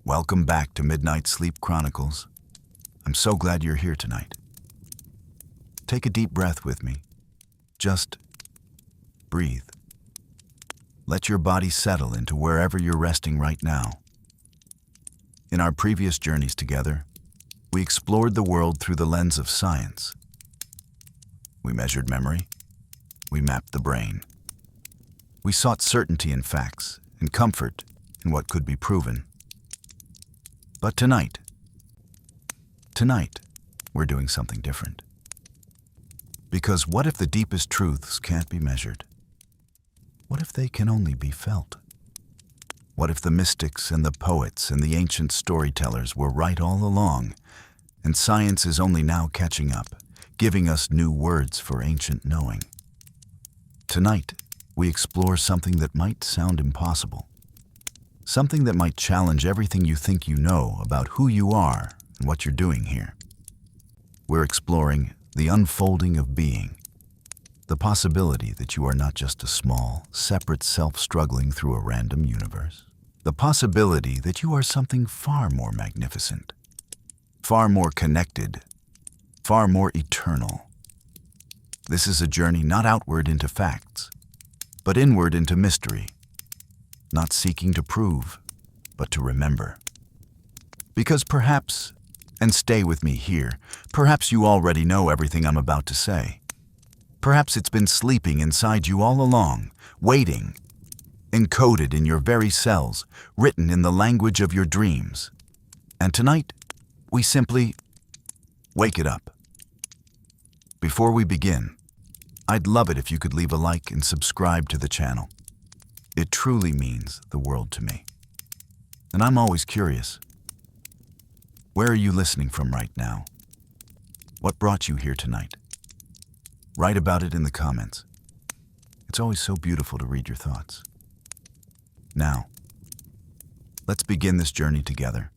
Welcome back to Midnight Sleep Chronicles. I'm so glad you're here tonight. Take a deep breath with me. Just breathe. Let your body settle into wherever you're resting right now. In our previous journeys together, we explored the world through the lens of science. We measured memory. We mapped the brain. We sought certainty in facts and comfort in what could be proven. But tonight, we're doing something different. Because what if the deepest truths can't be measured? What if they can only be felt? What if the mystics and the poets and the ancient storytellers were right all along, and science is only now catching up, giving us new words for ancient knowing? Tonight, we explore something that might sound impossible. Something that might challenge everything you think you know about who you are and what you're doing here. We're exploring the unfolding of being, the possibility that you are not just a small, separate self struggling through a random universe. The possibility that you are something far more magnificent, far more connected, far more eternal. This is a journey not outward into facts, but inward into mystery. Not seeking to prove, but to remember. Because perhaps, and stay with me here, perhaps you already know everything I'm about to say. Perhaps it's been sleeping inside you all along, waiting, encoded in your very cells, written in the language of your dreams. And tonight, we simply wake it up. Before we begin, I'd love it if you could leave a like and subscribe to the channel. It truly means the world to me. And I'm always curious. Where are you listening from right now? What brought you here tonight? Write about it in the comments. It's always so beautiful to read your thoughts. Now, let's begin this journey together.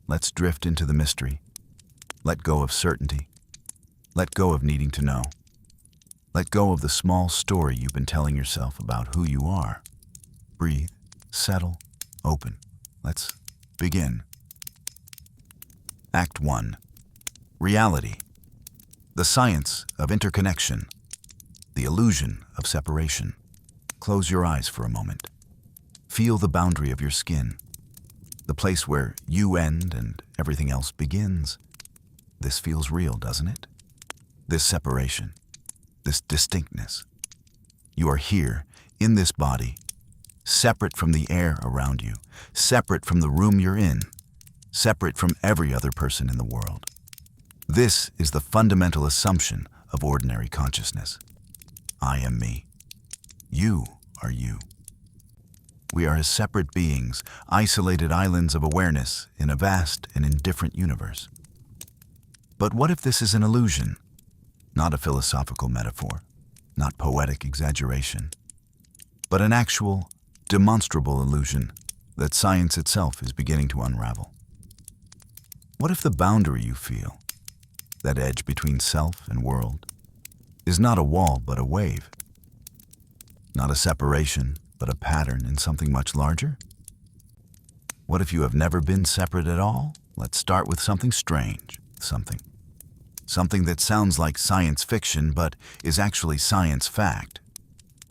Let's drift into the mystery. Let go of certainty. Let go of needing to know. Let go of the small story you've been telling yourself about who you are. Breathe, settle, open. Let's begin. Act 1. Reality. The science of interconnection. The illusion of separation. Close your eyes for a moment. Feel the boundary of your skin. The place where you end and everything else begins. This feels real, doesn't it? This separation. This distinctness. You are here, in this body, separate from the air around you, separate from the room you're in, separate from every other person in the world. This is the fundamental assumption of ordinary consciousness. I am me. You are you. We are as separate beings, isolated islands of awareness in a vast and indifferent universe. But what if this is an illusion? Not a philosophical metaphor, not poetic exaggeration, but an actual, demonstrable illusion that science itself is beginning to unravel. What if the boundary you feel, that edge between self and world, is not a wall but a wave? Not a separation, but a pattern in something much larger? What if you have never been separate at all? Let's start with something strange, Something that sounds like science fiction but is actually science fact.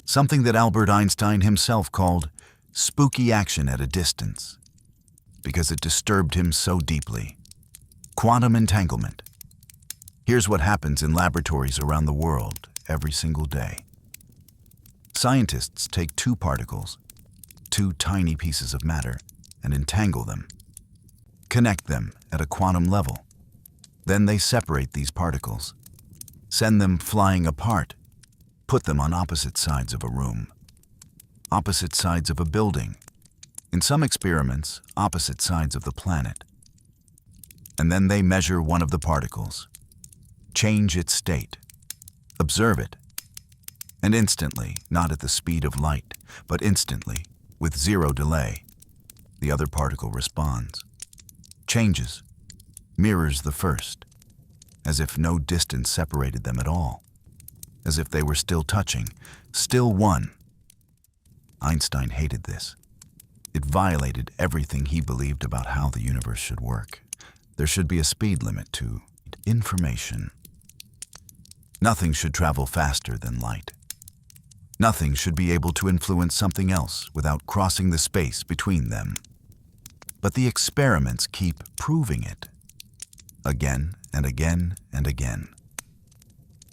Something that Albert Einstein himself called spooky action at a distance, because it disturbed him so deeply. Quantum entanglement. Here's what happens in laboratories around the world every single day. Scientists take two particles, two tiny pieces of matter, and entangle them. Connect them at a quantum level. Then they separate these particles, send them flying apart, put them on opposite sides of a room, opposite sides of a building, in some experiments, opposite sides of the planet. And then they measure one of the particles, change its state, observe it, and instantly, not at the speed of light, but instantly, with zero delay, the other particle responds, changes, mirrors the first, as if no distance separated them at all, as if they were still touching, still one. Einstein hated this. It violated everything he believed about how the universe should work. There should be a speed limit to information. Nothing should travel faster than light. Nothing should be able to influence something else without crossing the space between them. But the experiments keep proving it. Again and again and again.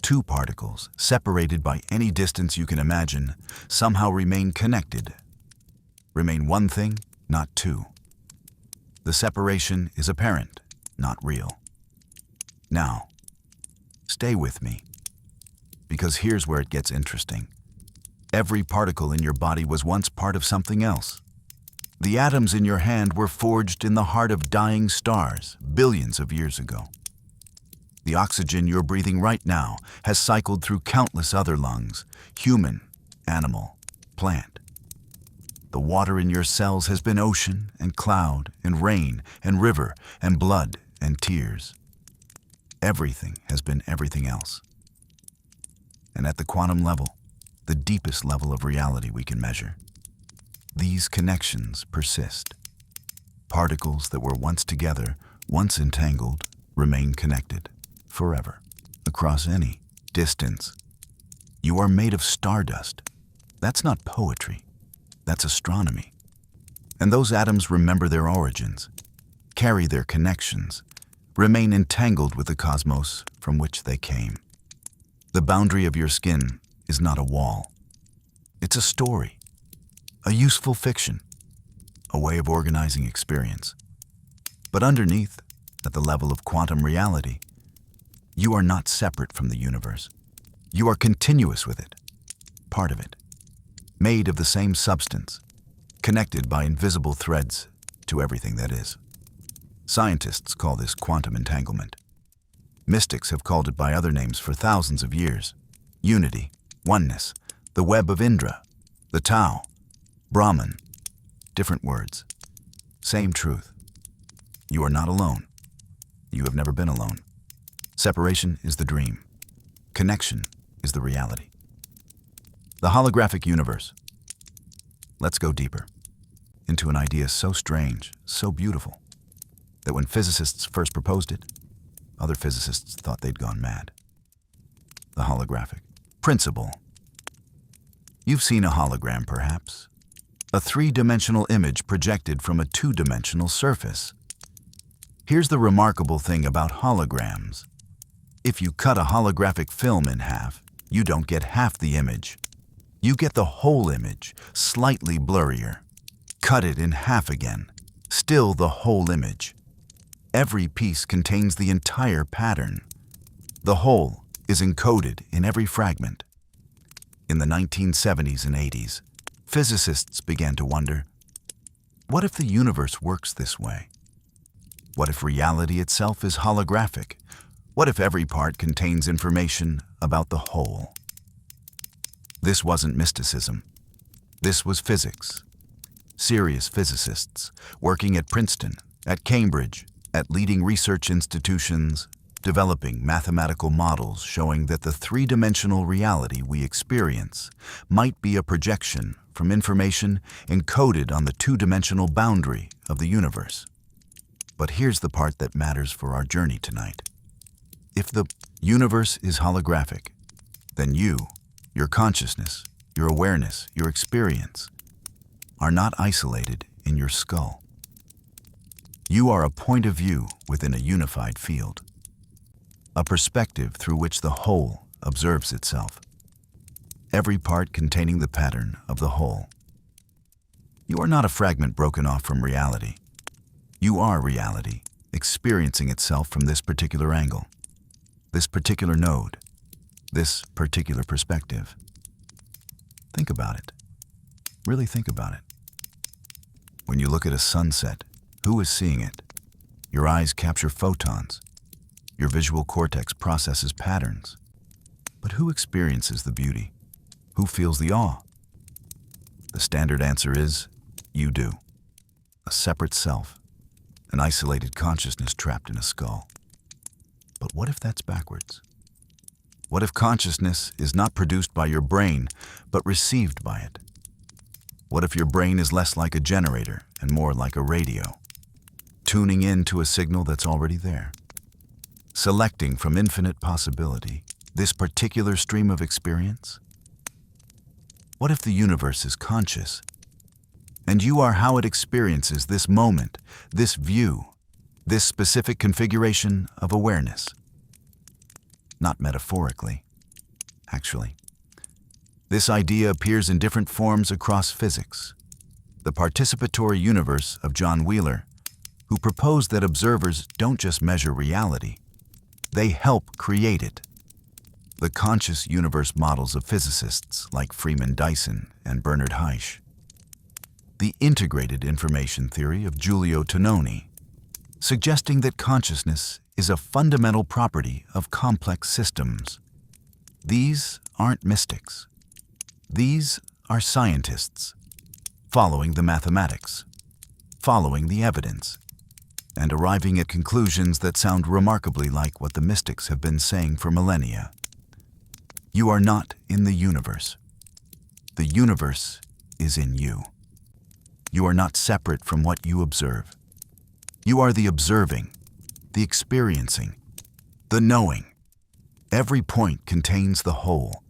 Two particles, separated by any distance you can imagine, somehow remain connected. Remain one thing, not two. The separation is apparent, not real. Now, stay with me, because here's where it gets interesting. Every particle in your body was once part of something else. The atoms in your hand were forged in the heart of dying stars billions of years ago. The oxygen you're breathing right now has cycled through countless other lungs, human, animal, plant. The water in your cells has been ocean and cloud and rain and river and blood and tears. Everything has been everything else. And at the quantum level, the deepest level of reality we can measure, these connections persist. Particles that were once together, once entangled, remain connected forever, across any distance. You are made of stardust. That's not poetry. That's astronomy. And those atoms remember their origins, carry their connections, remain entangled with the cosmos from which they came. The boundary of your skin is not a wall. It's a story, a useful fiction, a way of organizing experience. But underneath, at the level of quantum reality, you are not separate from the universe. You are continuous with it, part of it, made of the same substance, connected by invisible threads to everything that is. Scientists call this quantum entanglement. Mystics have called it by other names for thousands of years. Unity, oneness, the web of Indra, the Tao, Brahman. Different words, same truth. You are not alone. You have never been alone. Separation is the dream. Connection is the reality. The holographic universe. Let's go deeper, into an idea so strange, so beautiful, that when physicists first proposed it, other physicists thought they'd gone mad. The holographic principle. You've seen a hologram, perhaps. A three-dimensional image projected from a two-dimensional surface. Here's the remarkable thing about holograms. If you cut a holographic film in half, you don't get half the image. You get the whole image, slightly blurrier. Cut it in half again, still the whole image. Every piece contains the entire pattern. The whole is encoded in every fragment. In the 1970s and 80s, physicists began to wonder, what if the universe works this way? What if reality itself is holographic? What if every part contains information about the whole? This wasn't mysticism. This was physics. Serious physicists working at Princeton, at Cambridge, at leading research institutions, developing mathematical models showing that the three-dimensional reality we experience might be a projection from information encoded on the two-dimensional boundary of the universe. But here's the part that matters for our journey tonight. If the universe is holographic, then you, your consciousness, your awareness, your experience, are not isolated in your skull. You are a point of view within a unified field, a perspective through which the whole observes itself, every part containing the pattern of the whole. You are not a fragment broken off from reality. You are reality, experiencing itself from this particular angle, this particular node, this particular perspective. Think about it. Really think about it. When you look at a sunset, who is seeing it? Your eyes capture photons. Your visual cortex processes patterns. But who experiences the beauty? Who feels the awe? The standard answer is, you do. A separate self, an isolated consciousness trapped in a skull. But what if that's backwards? What if consciousness is not produced by your brain, but received by it? What if your brain is less like a generator and more like a radio, tuning in to a signal that's already there, selecting from infinite possibility this particular stream of experience? What if the universe is conscious, and you are how it experiences this moment, this view, this specific configuration of awareness? Not metaphorically, actually. This idea appears in different forms across physics. The participatory universe of John Wheeler, who proposed that observers don't just measure reality, they help create it. The conscious universe models of physicists like Freeman Dyson and Bernard Heisch. The integrated information theory of Giulio Tononi, suggesting that consciousness is a fundamental property of complex systems. These aren't mystics. These are scientists, following the mathematics, following the evidence, and arriving at conclusions that sound remarkably like what the mystics have been saying for millennia. You are not in the universe. The universe is in you. You are not separate from what you observe. You are the observing, the experiencing, the knowing. Every point contains the whole.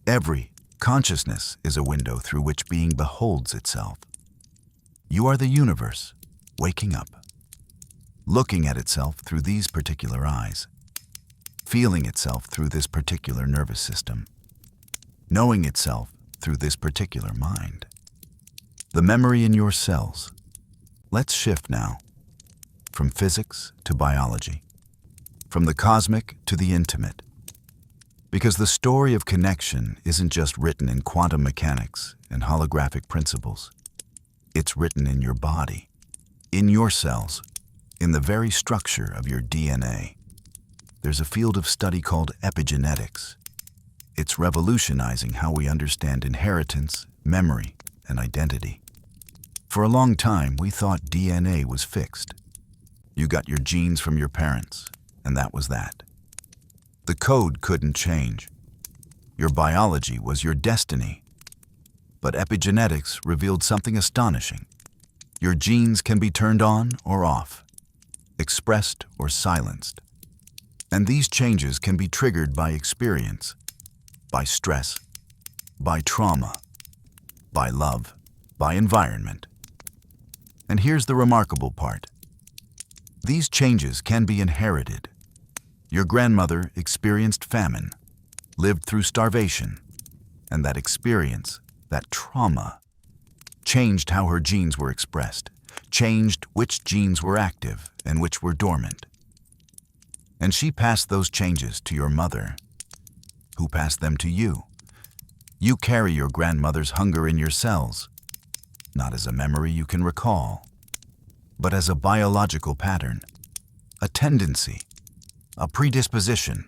Every consciousness is a window through which being beholds itself. You are the universe, waking up, looking at itself through these particular eyes, feeling itself through this particular nervous system, knowing itself through this particular mind. The memory in your cells. Let's shift now from physics to biology, from the cosmic to the intimate. Because the story of connection isn't just written in quantum mechanics and holographic principles. It's written in your body, in your cells, in the very structure of your DNA. There's a field of study called epigenetics. It's revolutionizing how we understand inheritance, memory, and identity. For a long time, we thought DNA was fixed. You got your genes from your parents, and that was that. The code couldn't change. Your biology was your destiny. But epigenetics revealed something astonishing. Your genes can be turned on or off, expressed or silenced. And these changes can be triggered by experience, by stress, by trauma, by love, by environment. And here's the remarkable part. These changes can be inherited. Your grandmother experienced famine, lived through starvation, and that experience, that trauma, changed how her genes were expressed, changed which genes were active and which were dormant. And she passed those changes to your mother, who passed them to you. You carry your grandmother's hunger in your cells, not as a memory you can recall, but as a biological pattern, a tendency, a predisposition.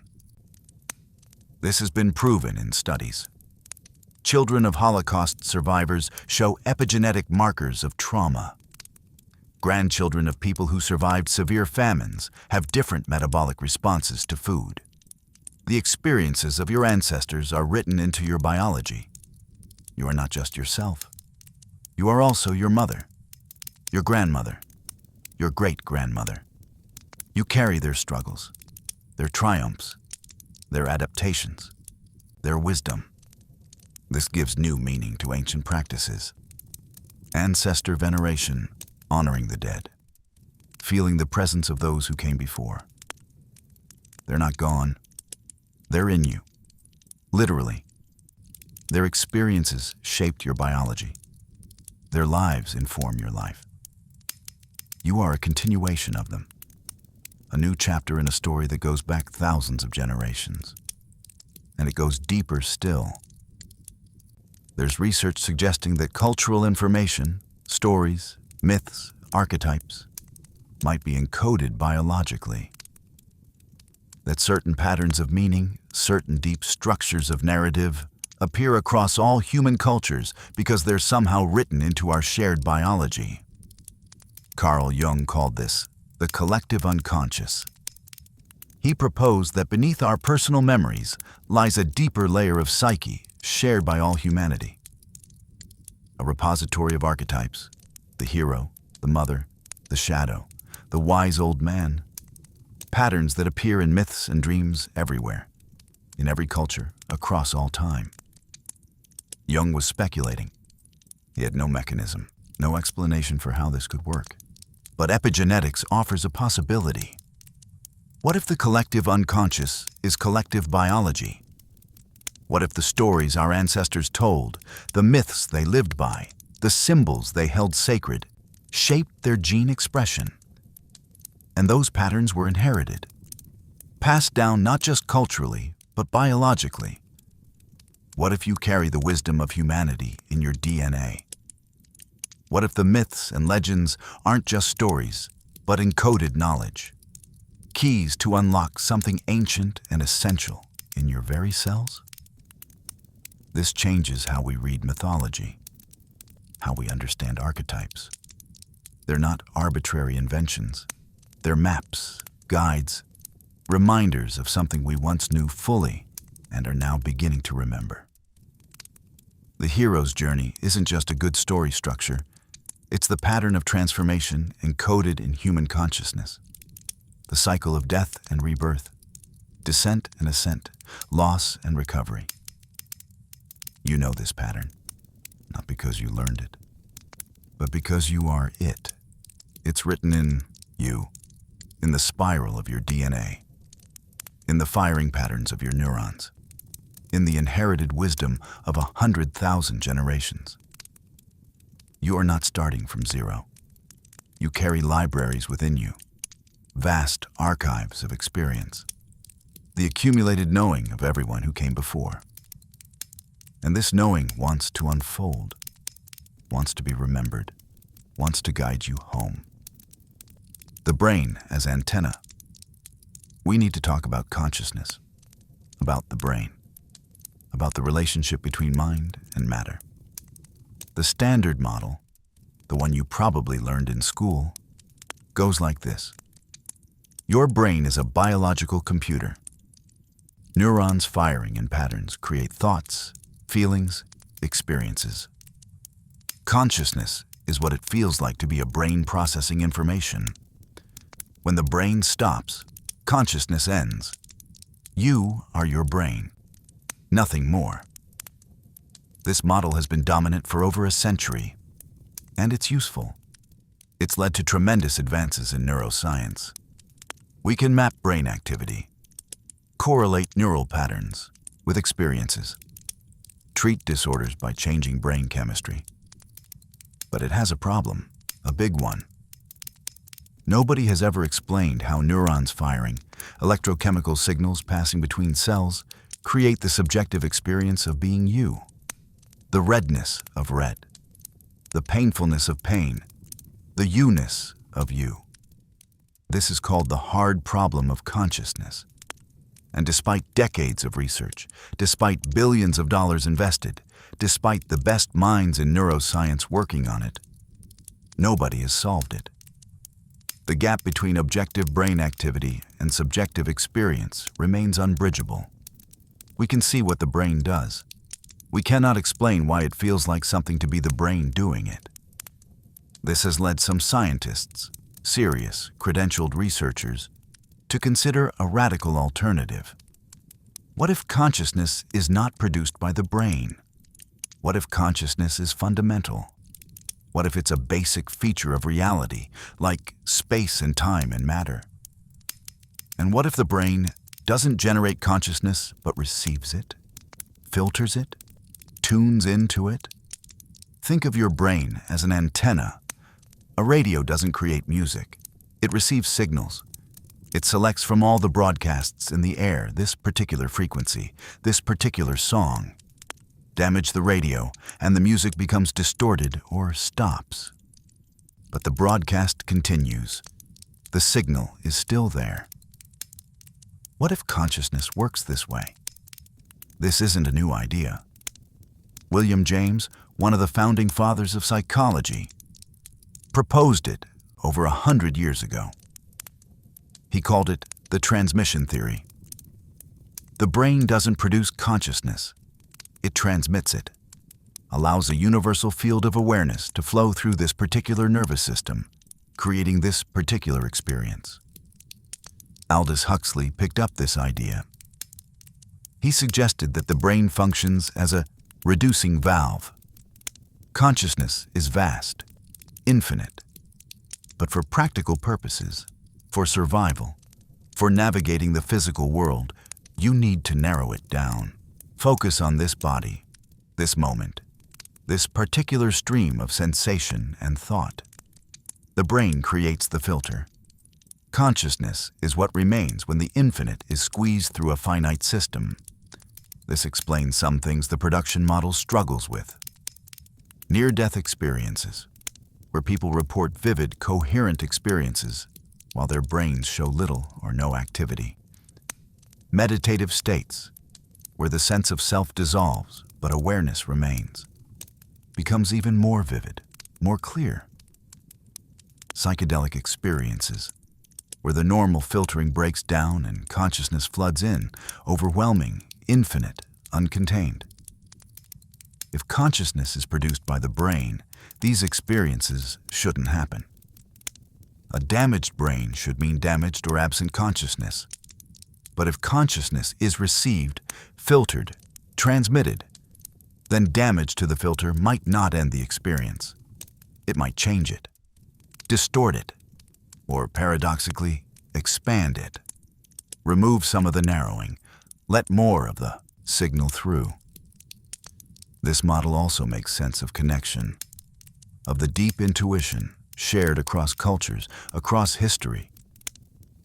This has been proven in studies. Children of Holocaust survivors show epigenetic markers of trauma. Grandchildren of people who survived severe famines have different metabolic responses to food. The experiences of your ancestors are written into your biology. You are not just yourself. You are also your mother, your grandmother, your great-grandmother. You carry their struggles, their triumphs, their adaptations, their wisdom. This gives new meaning to ancient practices. Ancestor veneration, honoring the dead, feeling the presence of those who came before. They're not gone. They're in you, literally. Their experiences shaped your biology. Their lives inform your life. You are a continuation of them, a new chapter in a story that goes back thousands of generations. And it goes deeper still. There's research suggesting that cultural information, stories, myths, archetypes, might be encoded biologically. That certain patterns of meaning, certain deep structures of narrative, appear across all human cultures because they're somehow written into our shared biology. Carl Jung called this the collective unconscious. He proposed that beneath our personal memories lies a deeper layer of psyche shared by all humanity. a repository of archetypes: the hero, the mother, the shadow, the wise old man. Patterns that appear in myths and dreams everywhere, in every culture, across all time. Jung was speculating. He had no mechanism, no explanation for how this could work. But epigenetics offers a possibility. What if the collective unconscious is collective biology? What if the stories our ancestors told, the myths they lived by, the symbols they held sacred, shaped their gene expression? And those patterns were inherited, passed down not just culturally, but biologically. What if you carry the wisdom of humanity in your DNA? What if the myths and legends aren't just stories, but encoded knowledge? Keys to unlock something ancient and essential in your very cells? This changes how we read mythology, how we understand archetypes. They're not arbitrary inventions. They're maps, guides, reminders of something we once knew fully and are now beginning to remember. The hero's journey isn't just a good story structure. It's the pattern of transformation encoded in human consciousness. The cycle of death and rebirth, descent and ascent, loss and recovery. You know this pattern, not because you learned it, but because you are it. It's written in you, in the spiral of your DNA, in the firing patterns of your neurons, in the inherited wisdom of 100,000 generations. You are not starting from zero. You carry libraries within you, vast archives of experience, the accumulated knowing of everyone who came before. And this knowing wants to unfold, wants to be remembered, wants to guide you home. The brain as antenna. We need to talk about consciousness, about the brain, about the relationship between mind and matter. The standard model, the one you probably learned in school, goes like this. Your brain is a biological computer. Neurons firing in patterns create thoughts, feelings, experiences. Consciousness is what it feels like to be a brain processing information. When the brain stops, consciousness ends. You are your brain, nothing more. This model has been dominant for over a century, and it's useful. It's led to tremendous advances in neuroscience. We can map brain activity, correlate neural patterns with experiences, treat disorders by changing brain chemistry. But it has a problem, a big one. Nobody has ever explained how neurons firing, electrochemical signals passing between cells, create the subjective experience of being you. The redness of red, the painfulness of pain, the you-ness of you. This is called the hard problem of consciousness. And despite decades of research, despite billions of dollars invested, despite the best minds in neuroscience working on it, nobody has solved it. The gap between objective brain activity and subjective experience remains unbridgeable. We can see what the brain does. We cannot explain why it feels like something to be the brain doing it. This has led some scientists, serious, credentialed researchers, to consider a radical alternative. What if consciousness is not produced by the brain? What if consciousness is fundamental? What if it's a basic feature of reality, like space and time and matter? And what if the brain doesn't generate consciousness but receives it, filters it, tunes into it? Think of your brain as an antenna. A radio doesn't create music. It receives signals. It selects from all the broadcasts in the air this particular frequency, this particular song. Damage the radio, and the music becomes distorted or stops. But the broadcast continues. The signal is still there. What if consciousness works this way? This isn't a new idea. William James, one of the founding fathers of psychology, proposed it over 100 years ago. He called it the transmission theory. The brain doesn't produce consciousness. It transmits it. allows a universal field of awareness to flow through this particular nervous system, creating this particular experience. Aldous Huxley picked up this idea. He suggested that the brain functions as a reducing valve. Consciousness is vast, infinite, but for practical purposes, for survival, for navigating the physical world, you need to narrow it down. Focus on this body, this moment, this particular stream of sensation and thought. The brain creates the filter. Consciousness is what remains when the infinite is squeezed through a finite system. This explains some things the production model struggles with. Near-death experiences, where people report vivid, coherent experiences while their brains show little or no activity. Meditative states, where the sense of self dissolves but awareness remains, becomes even more vivid, more clear. Psychedelic experiences, where the normal filtering breaks down and consciousness floods in, overwhelming, infinite, uncontained. If consciousness is produced by the brain, these experiences shouldn't happen. A damaged brain should mean damaged or absent consciousness. But if consciousness is received, filtered, transmitted, then damage to the filter might not end the experience. It might change it, distort it, or paradoxically, expand it. Remove some of the narrowing, let more of the signal through. This model also makes sense of connection, of the deep intuition shared across cultures, across history,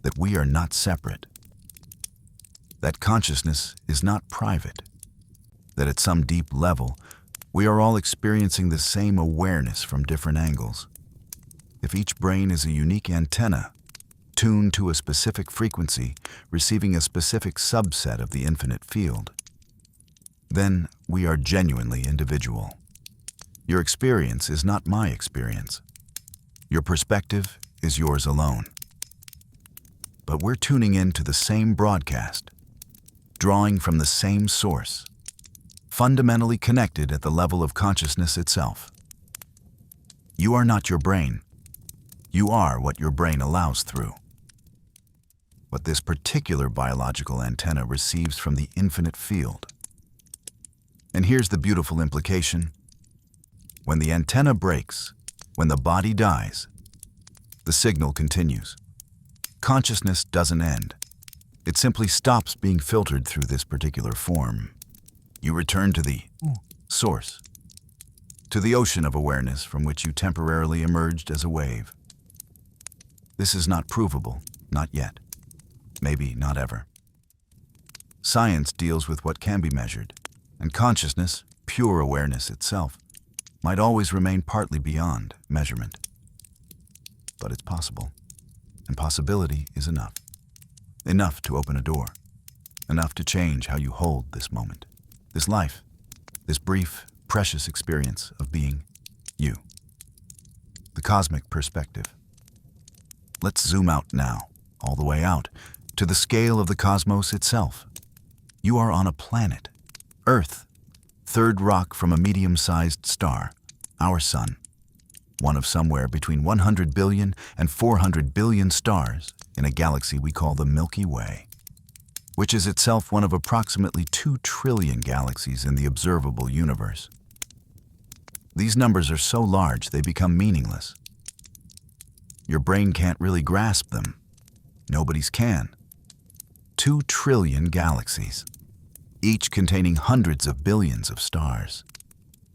that we are not separate, that consciousness is not private, that at some deep level, we are all experiencing the same awareness from different angles. If each brain is a unique antenna, tuned to a specific frequency, receiving a specific subset of the infinite field, then we are genuinely individual. Your experience is not my experience. Your perspective is yours alone. But we're tuning in to the same broadcast, drawing from the same source, fundamentally connected at the level of consciousness itself. You are not your brain. You are what your brain allows through. What this particular biological antenna receives from the infinite field. And here's the beautiful implication. When the antenna breaks, when the body dies, the signal continues. Consciousness doesn't end. It simply stops being filtered through this particular form. You return to the source, to the ocean of awareness from which you temporarily emerged as a wave. This is not provable, not yet. Maybe not ever. Science deals with what can be measured, and consciousness, pure awareness itself, might always remain partly beyond measurement. But it's possible, and possibility is enough. Enough to open a door, enough to change how you hold this moment, this life, this brief, precious experience of being you. The cosmic perspective. Let's zoom out now, all the way out, to the scale of the cosmos itself. You are on a planet, Earth, third rock from a medium-sized star, our sun, one of somewhere between 100 billion and 400 billion stars in a galaxy we call the Milky Way, which is itself one of approximately 2 trillion galaxies in the observable universe. These numbers are so large they become meaningless. Your brain can't really grasp them. Nobody's can. 2 trillion galaxies, each containing hundreds of billions of stars.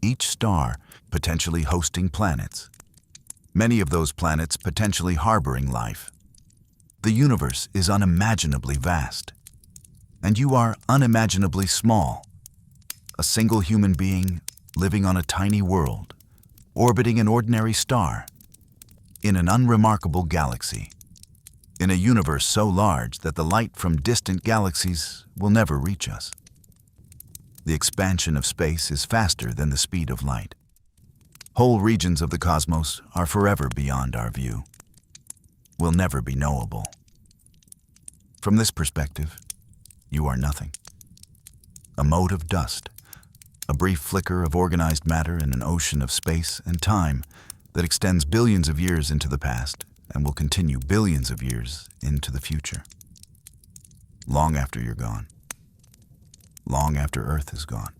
Each star potentially hosting planets. Many of those planets potentially harboring life. The universe is unimaginably vast. And you are unimaginably small. A single human being living on a tiny world, orbiting an ordinary star, in an unremarkable galaxy, in a universe so large that the light from distant galaxies will never reach us. The expansion of space is faster than the speed of light. Whole regions of the cosmos are forever beyond our view, will never be knowable. From this perspective, you are nothing. A mote of dust, a brief flicker of organized matter in an ocean of space and time that extends billions of years into the past and will continue billions of years into the future. Long after you're gone. Long after Earth is gone.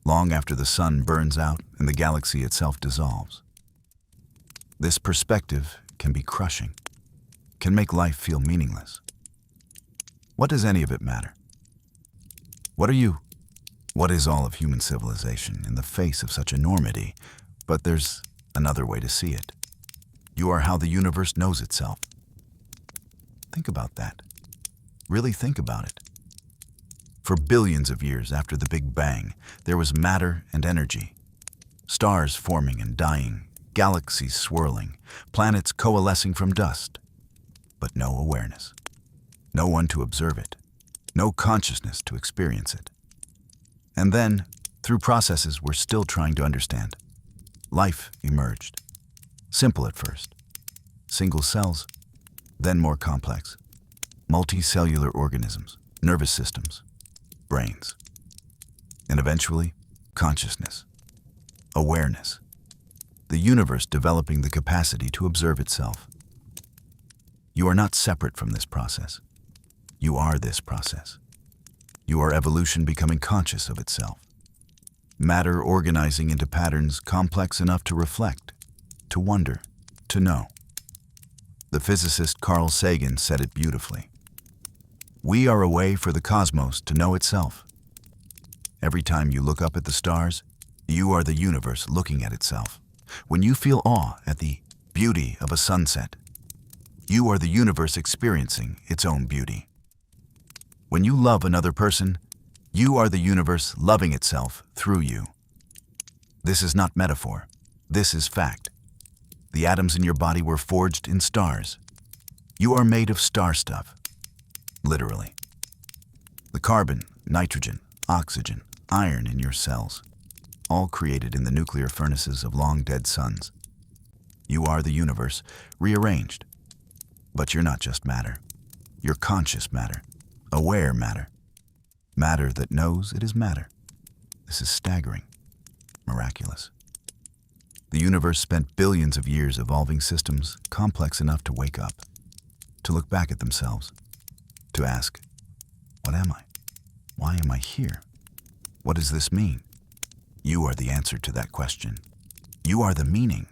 Long after the sun burns out and the galaxy itself dissolves. This perspective can be crushing, can make life feel meaningless. What does any of it matter? What are you? What is all of human civilization in the face of such enormity? But there's another way to see it. You are how the universe knows itself. Think about that. Really think about it. For billions of years after the Big Bang, there was matter and energy. Stars forming and dying, galaxies swirling, planets coalescing from dust. But no awareness. No one to observe it. No consciousness to experience it. And then, through processes we're still trying to understand, life emerged. Simple at first. Single cells, then more complex. Multicellular organisms, nervous systems, brains. And eventually, consciousness, awareness. The universe developing the capacity to observe itself. You are not separate from this process. You are this process. You are evolution becoming conscious of itself. Matter organizing into patterns complex enough to reflect, to wonder, to know. The physicist Carl Sagan said it beautifully. We are a way for the cosmos to know itself. Every time you look up at the stars, you are the universe looking at itself. When you feel awe at the beauty of a sunset, you are the universe experiencing its own beauty. When you love another person, you are the universe loving itself through you. This is not metaphor. This is fact. The atoms in your body were forged in stars. You are made of star stuff, literally. The carbon, nitrogen, oxygen, iron in your cells, all created in the nuclear furnaces of long-dead suns. You are the universe, rearranged. But you're not just matter. You're conscious matter. Aware matter. Matter that knows it is matter. This is staggering, miraculous. The universe spent billions of years evolving systems complex enough to wake up, to look back at themselves, to ask, what am I? Why am I here? What does this mean? You are the answer to that question. You are the meaning.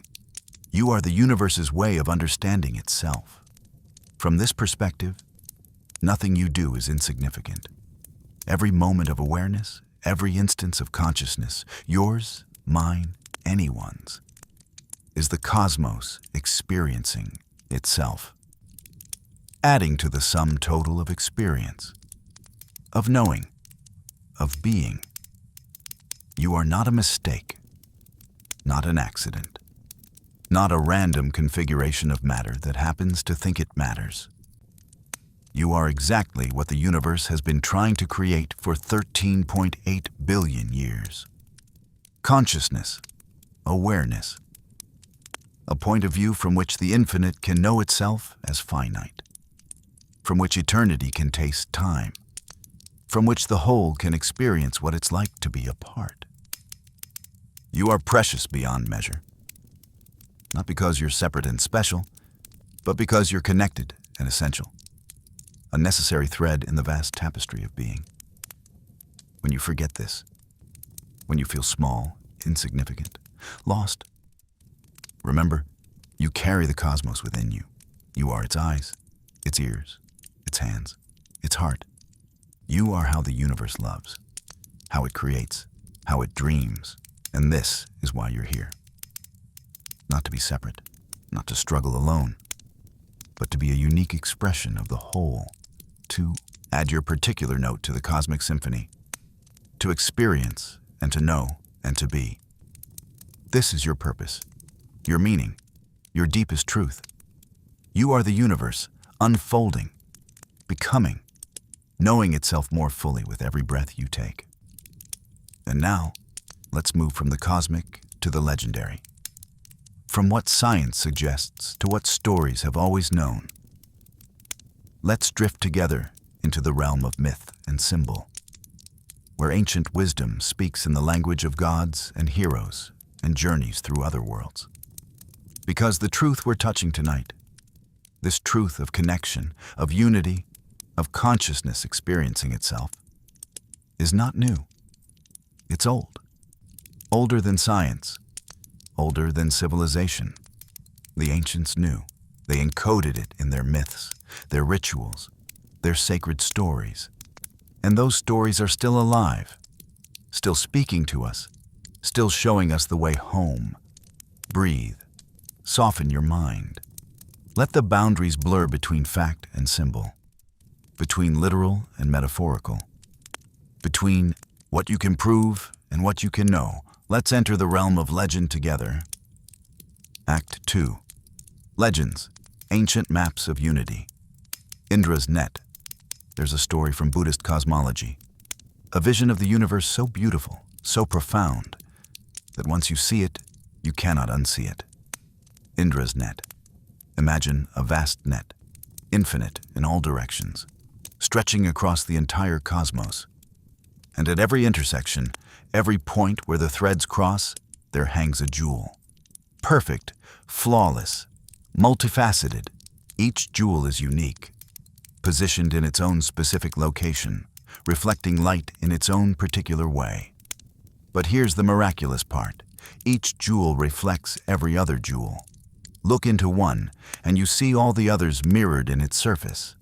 You are the universe's way of understanding itself. From this perspective, nothing you do is insignificant. Every moment of awareness, every instance of consciousness, yours, mine, anyone's, is the cosmos experiencing itself, adding to the sum total of experience, of knowing, of being. You are not a mistake, not an accident, not a random configuration of matter that happens to think it matters. You are exactly what the universe has been trying to create for 13.8 billion years. Consciousness, awareness, a point of view from which the infinite can know itself as finite, from which eternity can taste time, from which the whole can experience what it's like to be a part. You are precious beyond measure, not because you're separate and special, but because you're connected and essential. A necessary thread in the vast tapestry of being. When you forget this, when you feel small, insignificant, lost, remember, you carry the cosmos within you. You are its eyes, its ears, its hands, its heart. You are how the universe loves, how it creates, how it dreams, and this is why you're here. Not to be separate, not to struggle alone, but to be a unique expression of the whole. To add your particular note to the cosmic symphony, to experience and to know and to be. This is your purpose, your meaning, your deepest truth. You are the universe, unfolding, becoming, knowing itself more fully with every breath you take. And now, let's move from the cosmic to the legendary. From what science suggests to what stories have always known. Let's drift together into the realm of myth and symbol. where ancient wisdom speaks in the language of gods and heroes and journeys through other worlds. Because the truth we're touching tonight, this truth of connection, of unity, of consciousness experiencing itself, is not new. It's old. Older than science, older than civilization. The ancients knew. They encoded it in their myths, their rituals, their sacred stories. And those stories are still alive, still speaking to us, still showing us the way home. Breathe. Soften your mind. Let the boundaries blur between fact and symbol, between literal and metaphorical, between what you can prove and what you can know. Let's enter the realm of legend together. Act 2. Legends, ancient maps of unity. Indra's net. There's a story from Buddhist cosmology, a vision of the universe so beautiful, so profound, that once you see it, you cannot unsee it. Indra's net. Imagine a vast net, infinite in all directions, stretching across the entire cosmos. And at every intersection, every point where the threads cross, there hangs a jewel. Perfect, flawless, multifaceted. Each jewel is unique, positioned in its own specific location, reflecting light in its own particular way. But here's the miraculous part. Each jewel reflects every other jewel. Look into one, and you see all the others mirrored in its surface.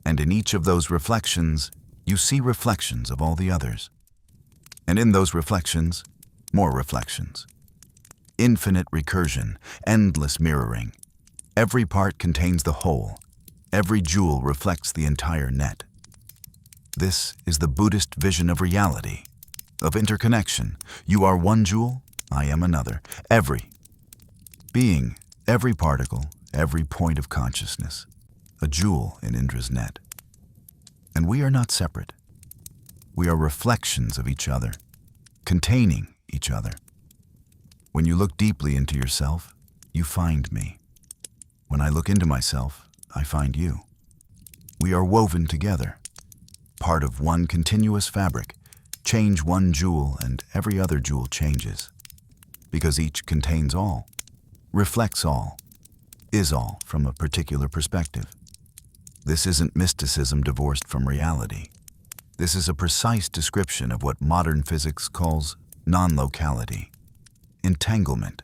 And in each of those reflections, you see reflections of all the others. And in those reflections, more reflections. Infinite recursion, endless mirroring. Every part contains the whole. Every jewel reflects the entire net. This is the Buddhist vision of reality, of interconnection. You are one jewel, I am another. Every being, every particle, every point of consciousness, a jewel in Indra's net. And we are not separate. We are reflections of each other, containing each other. When you look deeply into yourself, you find me. When I look into myself, I find you. We are woven together, part of one continuous fabric. Change one jewel and every other jewel changes, because each contains all, reflects all, is all from a particular perspective. This isn't mysticism divorced from reality. This is a precise description of what modern physics calls non-locality, entanglement,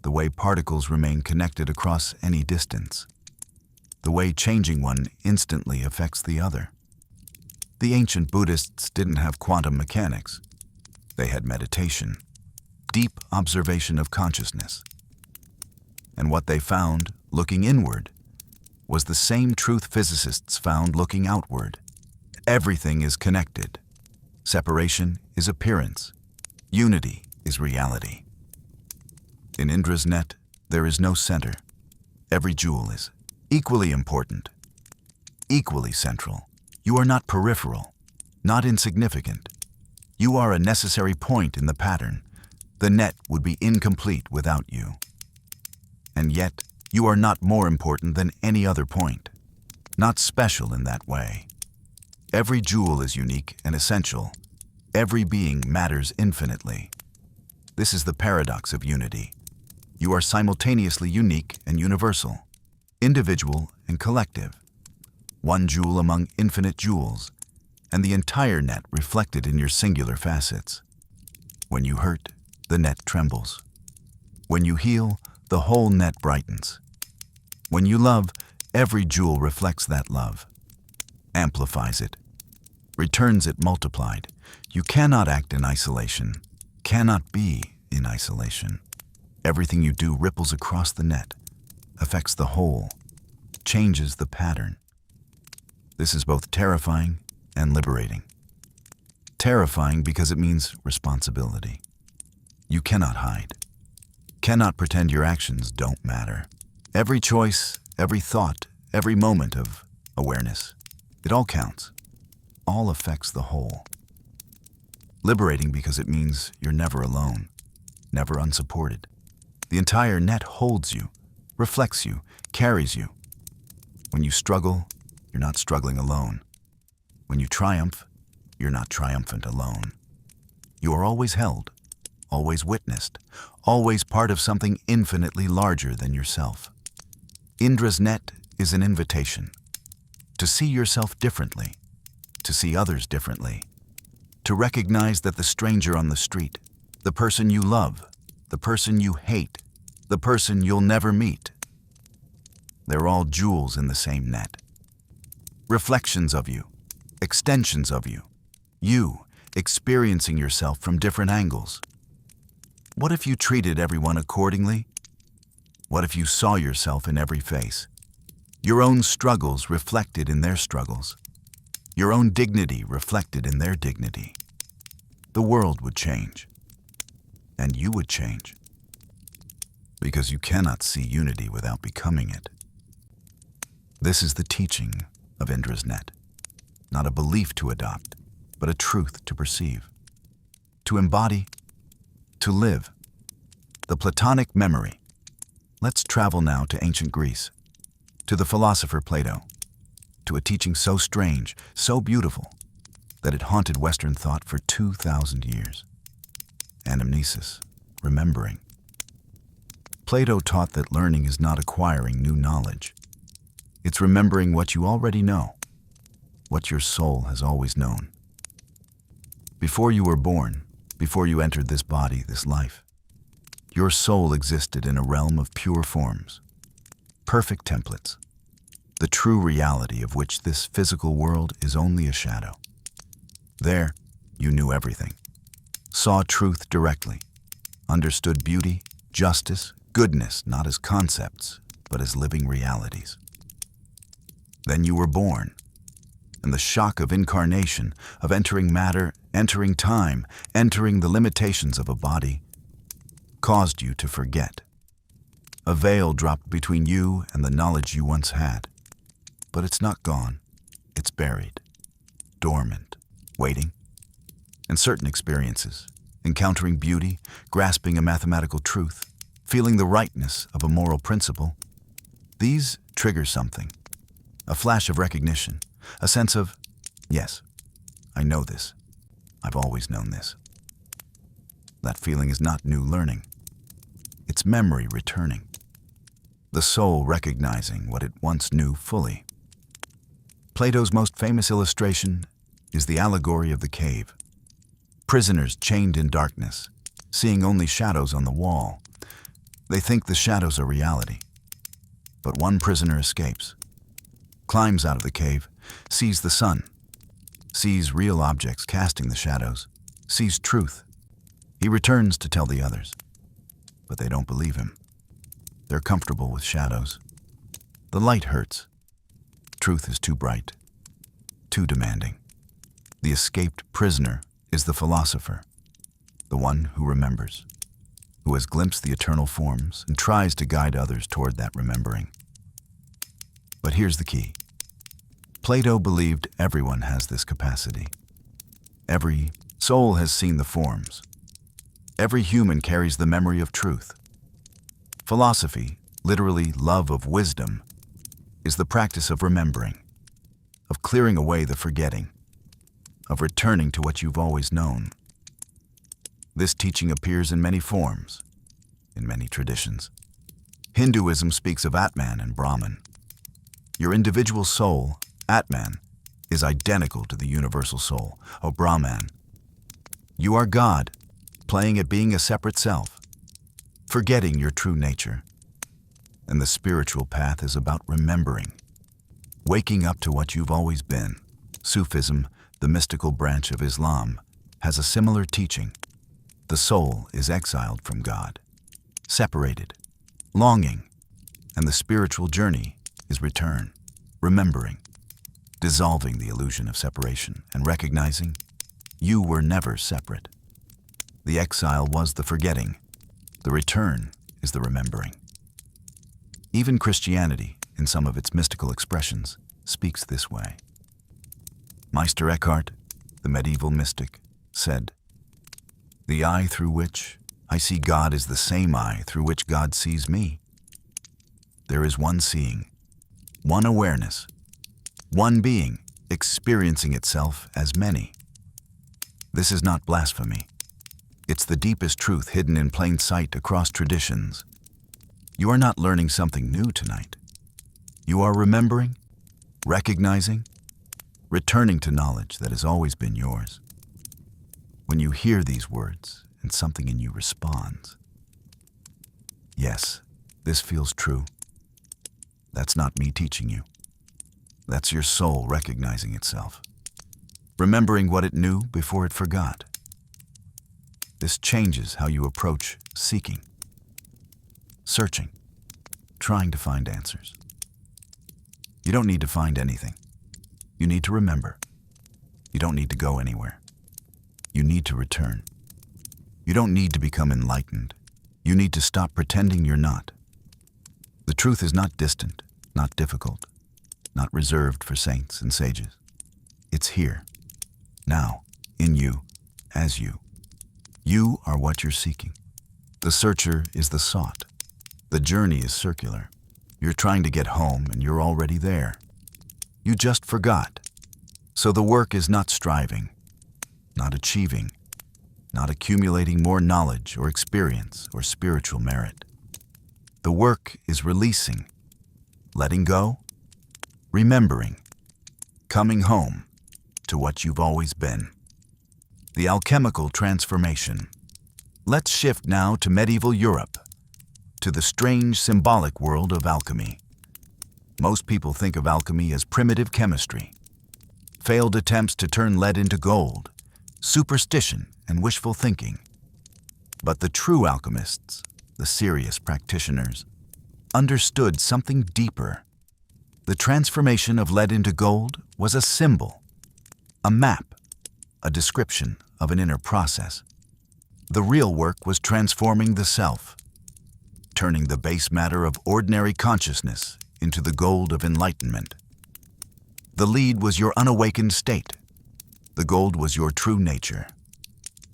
the way particles remain connected across any distance, the way changing one instantly affects the other. The ancient Buddhists didn't have quantum mechanics. They had meditation, deep observation of consciousness. And what they found, looking inward, was the same truth physicists found looking outward. Everything is connected. Separation is appearance. Unity is reality. In Indra's net, there is no center. Every jewel is equally important, equally central. You are not peripheral, not insignificant. You are a necessary point in the pattern. The net would be incomplete without you. And yet, you are not more important than any other point, not special in that way. Every jewel is unique and essential. Every being matters infinitely. This is the paradox of unity. You are simultaneously unique and universal, individual and collective. One jewel among infinite jewels, and the entire net reflected in your singular facets. When you hurt, the net trembles. When you heal, the whole net brightens. When you love, every jewel reflects that love, amplifies it, returns it multiplied. You cannot act in isolation, cannot be in isolation. Everything you do ripples across the net, affects the whole, changes the pattern. This is both terrifying and liberating. Terrifying because it means responsibility. You cannot hide, cannot pretend your actions don't matter. Every choice, every thought, every moment of awareness, it all counts, all affects the whole. Liberating because it means you're never alone, never unsupported. The entire net holds you, reflects you, carries you. When you struggle, you're not struggling alone. When you triumph, You're not triumphant alone. You are always held, always witnessed, always part of something infinitely larger than yourself. Indra's net is an invitation to see yourself differently, to see others differently, to recognize that the stranger on the street, the person you love, the person you hate, the person you'll never meet, they're all jewels in the same net. Reflections of you, extensions of you experiencing yourself from different angles. What if you treated everyone accordingly? What if you saw yourself in every face? Your own struggles reflected in their struggles. Your own dignity reflected in their dignity. The world would change. And you would change. Because you cannot see unity without becoming it. This is the teaching of Indra's net. Not a belief to adopt, but a truth to perceive, to embody, to live. The Platonic memory. Let's travel now to ancient Greece, to the philosopher Plato, to a teaching so strange, so beautiful, that it haunted Western thought for 2,000 years. Anamnesis, remembering. Plato taught that learning is not acquiring new knowledge. It's remembering what you already know, what your soul has always known. Before you were born, before you entered this body, this life, your soul existed in a realm of pure forms, perfect templates, the true reality of which this physical world is only a shadow. There, you knew everything, saw truth directly, understood beauty, justice, goodness not as concepts, but as living realities. Then you were born, and the shock of incarnation, of entering matter, entering time, entering the limitations of a body, caused you to forget. A veil dropped between you and the knowledge you once had. But it's not gone. It's buried, dormant, waiting. And certain experiences, encountering beauty, grasping a mathematical truth, feeling the rightness of a moral principle, these trigger something. A flash of recognition, a sense of, yes, I know this. I've always known this. That feeling is not new learning. It's memory returning. The soul recognizing what it once knew fully. Plato's most famous illustration is the allegory of the cave. Prisoners chained in darkness, seeing only shadows on the wall. They think the shadows are reality. But one prisoner escapes, climbs out of the cave, sees the sun, sees real objects casting the shadows, sees truth. He returns to tell the others, but they don't believe him. They're comfortable with shadows. The light hurts. Truth is too bright, too demanding. The escaped prisoner is the philosopher, the one who remembers, who has glimpsed the eternal forms and tries to guide others toward that remembering. But here's the key. Plato believed everyone has this capacity. Every soul has seen the forms. Every human carries the memory of truth. Philosophy, literally love of wisdom, is the practice of remembering, of clearing away the forgetting, of returning to what you've always known. This teaching appears in many forms, in many traditions. Hinduism speaks of Atman and Brahman. Your individual soul, Atman, is identical to the universal soul, O Brahman. You are God, playing at being a separate self, forgetting your true nature. And the spiritual path is about remembering, waking up to what you've always been. Sufism, the mystical branch of Islam, has a similar teaching. The soul is exiled from God, separated, longing, and the spiritual journey is return, remembering, dissolving the illusion of separation and recognizing you were never separate. The exile was the forgetting. The return is the remembering. Even Christianity, in some of its mystical expressions, speaks this way. Meister Eckhart, the medieval mystic, said, "The eye through which I see God is the same eye through which God sees me. There is one seeing, one awareness, one being experiencing itself as many. This is not blasphemy. It's the deepest truth hidden in plain sight across traditions. You are not learning something new tonight. You are remembering, recognizing, returning to knowledge that has always been yours. When you hear these words and something in you responds, yes, this feels true. That's not me teaching you. That's your soul recognizing itself, remembering what it knew before it forgot. This changes how you approach seeking, searching, trying to find answers. You don't need to find anything. You need to remember. You don't need to go anywhere. You need to return. You don't need to become enlightened. You need to stop pretending you're not. The truth is not distant, not difficult, not reserved for saints and sages. It's here, now, in you, as you. You are what you're seeking. The searcher is the sought. The journey is circular. You're trying to get home and you're already there. You just forgot. So the work is not striving, not achieving, not accumulating more knowledge or experience or spiritual merit. The work is releasing, letting go, remembering, coming home to what you've always been. The alchemical transformation. Let's shift now to medieval Europe, to the strange symbolic world of alchemy. Most people think of alchemy as primitive chemistry, failed attempts to turn lead into gold, superstition and wishful thinking. But the true alchemists, the serious practitioners, understood something deeper. The transformation of lead into gold was a symbol, a map, a description of an inner process. The real work was transforming the self, turning the base matter of ordinary consciousness into the gold of enlightenment. The lead was your unawakened state. The gold was your true nature.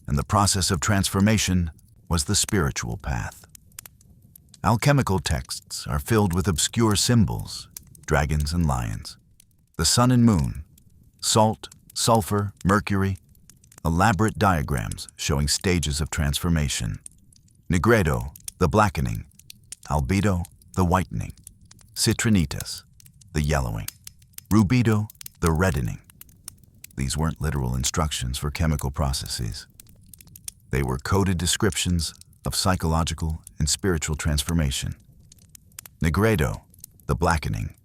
And the process of transformation was the spiritual path. Alchemical texts are filled with obscure symbols, dragons and lions, the sun and moon, salt, sulfur, mercury, elaborate diagrams showing stages of transformation. Nigredo, the blackening, albedo, the whitening, citrinitas, the yellowing, rubido, the reddening. These weren't literal instructions for chemical processes. They were coded descriptions of psychological and spiritual transformation. Nigredo, the blackening,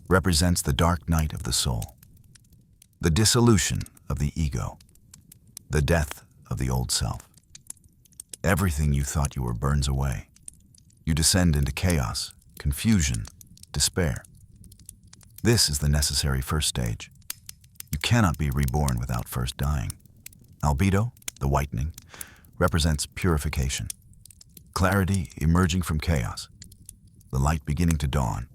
represents the dark night of the soul, the dissolution of the ego, the death of the old self. Everything you thought you were burns away. You descend into chaos, confusion, despair. This is the necessary first stage. You cannot be reborn without first dying. Albedo, the whitening, represents purification, clarity emerging from chaos, the light beginning to dawn.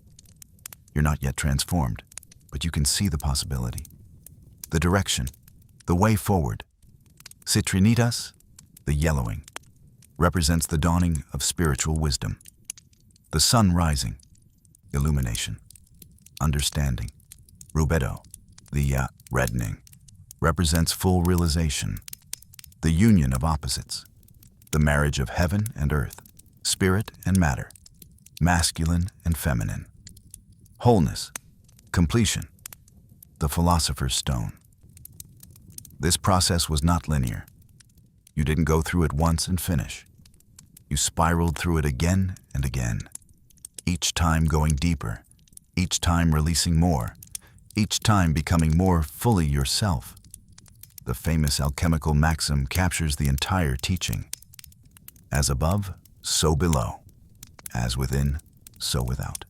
You're not yet transformed, but you can see the possibility, the direction, the way forward. Citrinitas, the yellowing, represents the dawning of spiritual wisdom. The sun rising, illumination, understanding. Rubedo, the reddening, represents full realization, the union of opposites, the marriage of heaven and earth, spirit and matter, masculine and feminine. Wholeness, completion, the philosopher's stone. This process was not linear. You didn't go through it once and finish. You spiraled through it again and again, each time going deeper, each time releasing more, each time becoming more fully yourself. The famous alchemical maxim captures the entire teaching. As above, so below. As within, so without.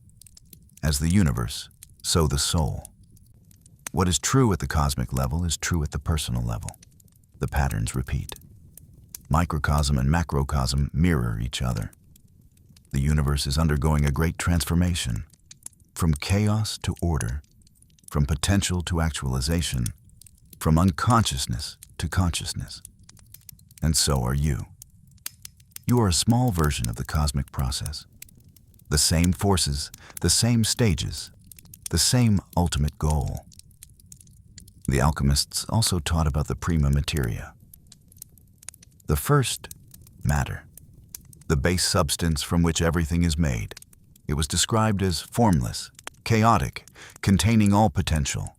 As the universe, so the soul. What is true at the cosmic level is true at the personal level. The patterns repeat. Microcosm and macrocosm mirror each other. The universe is undergoing a great transformation, from chaos to order, from potential to actualization, from unconsciousness to consciousness. And so are you. You are a small version of the cosmic process. The same forces, the same stages, the same ultimate goal. The alchemists also taught about the prima materia. The first, matter, the base substance from which everything is made. It was described as formless, chaotic, containing all potential.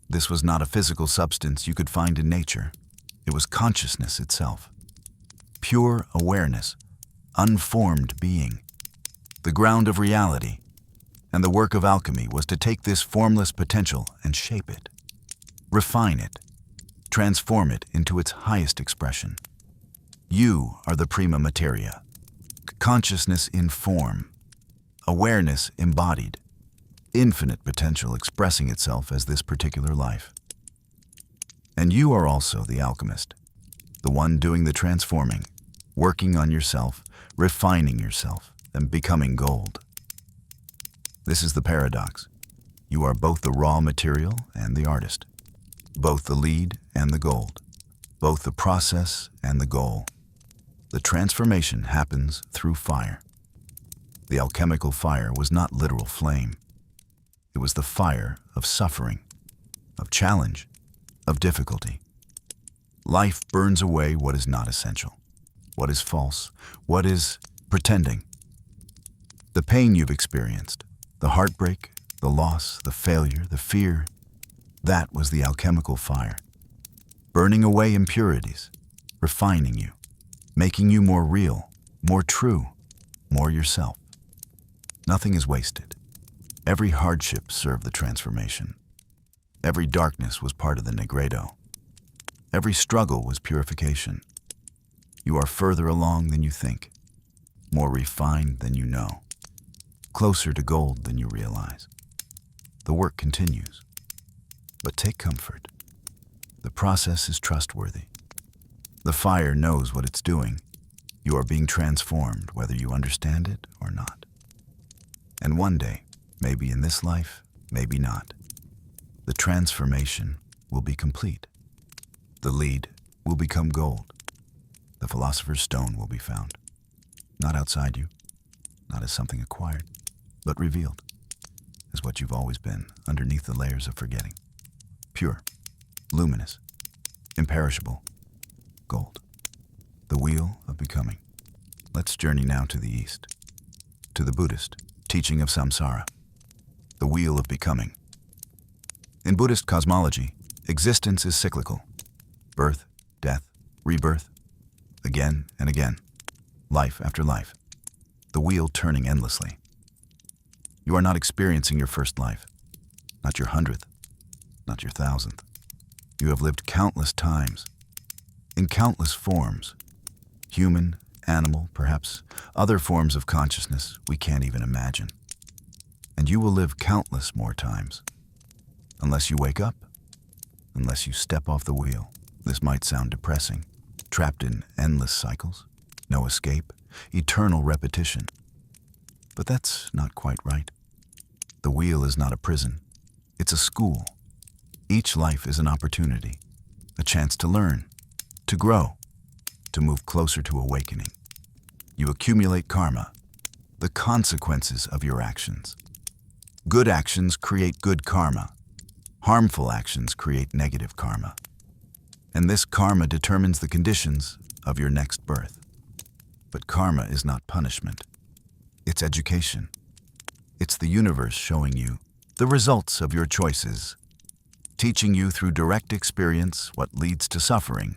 This was not a physical substance you could find in nature. It was consciousness itself. Pure awareness, unformed being, the ground of reality, and the work of alchemy was to take this formless potential and shape it, refine it, transform it into its highest expression. You are the prima materia, consciousness in form, awareness embodied, infinite potential expressing itself as this particular life. And you are also the alchemist, the one doing the transforming, working on yourself, refining yourself, and becoming gold. This is the paradox. You are both the raw material and the artist, both the lead and the gold, both the process and the goal. The transformation happens through fire. The alchemical fire was not literal flame. It was the fire of suffering, of challenge, of difficulty. Life burns away what is not essential, what is false, what is pretending. The pain you've experienced, the heartbreak, the loss, the failure, the fear, that was the alchemical fire, burning away impurities, refining you, making you more real, more true, more yourself. Nothing is wasted. Every hardship served the transformation. Every darkness was part of the nigredo. Every struggle was purification. You are further along than you think, more refined than you know, closer to gold than you realize. The work continues. But take comfort. The process is trustworthy. The fire knows what it's doing. You are being transformed, whether you understand it or not. And one day, maybe in this life, maybe not, the transformation will be complete. The lead will become gold. The philosopher's stone will be found, not outside you, not as something acquired, but revealed as what you've always been underneath the layers of forgetting. Pure, luminous, imperishable, gold. The wheel of becoming. Let's journey now to the east, to the Buddhist teaching of samsara, the wheel of becoming. In Buddhist cosmology, existence is cyclical. Birth, death, rebirth, again and again, life after life, the wheel turning endlessly. You are not experiencing your first life, not your 100th, not your 1000th. You have lived countless times, in countless forms, human, animal, perhaps other forms of consciousness we can't even imagine. And you will live countless more times, unless you wake up, unless you step off the wheel. This might sound depressing, trapped in endless cycles, no escape, eternal repetition. But that's not quite right. The wheel is not a prison, it's a school. Each life is an opportunity, a chance to learn, to grow, to move closer to awakening. You accumulate karma, the consequences of your actions. Good actions create good karma. Harmful actions create negative karma. And this karma determines the conditions of your next birth. But karma is not punishment. It's education. It's the universe showing you the results of your choices, teaching you through direct experience what leads to suffering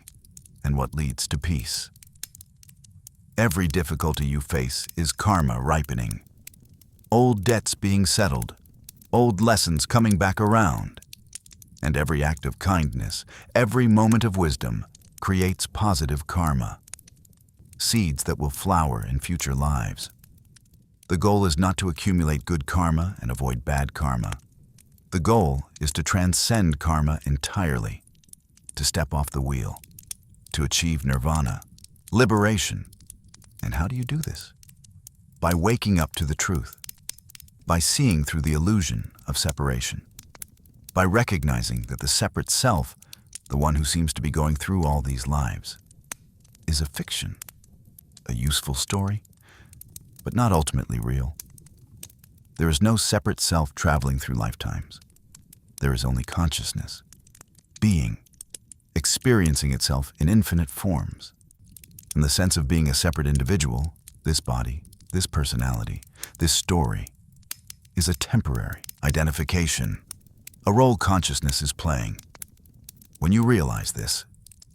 and what leads to peace. Every difficulty you face is karma ripening. Old debts being settled, old lessons coming back around. And every act of kindness, every moment of wisdom creates positive karma, seeds that will flower in future lives. The goal is not to accumulate good karma and avoid bad karma. The goal is to transcend karma entirely, to step off the wheel, to achieve nirvana, liberation. And how do you do this? By waking up to the truth, by seeing through the illusion of separation, by recognizing that the separate self, the one who seems to be going through all these lives, is a fiction, a useful story, but not ultimately real. There is no separate self traveling through lifetimes. There is only consciousness, being, experiencing itself in infinite forms. And the sense of being a separate individual, this body, this personality, this story, is a temporary identification, a role consciousness is playing. When you realize this,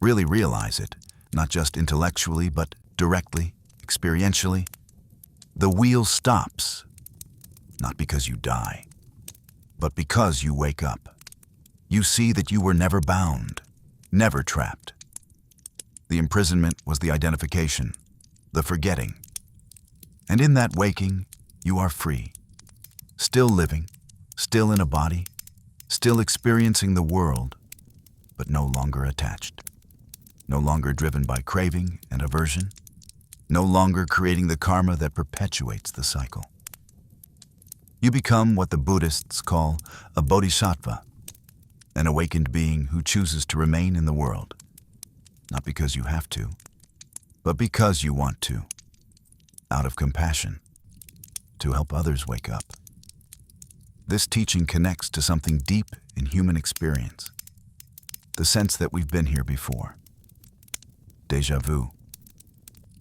really realize it, not just intellectually, but directly, experientially, the wheel stops, not because you die, but because you wake up. You see that you were never bound, never trapped. The imprisonment was the identification, the forgetting. And in that waking, you are free, still living, still in a body, still experiencing the world, but no longer attached, no longer driven by craving and aversion, no longer creating the karma that perpetuates the cycle. You become what the Buddhists call a bodhisattva, an awakened being who chooses to remain in the world, not because you have to, but because you want to, out of compassion, to help others wake up. This teaching connects to something deep in human experience, the sense that we've been here before. Déjà vu,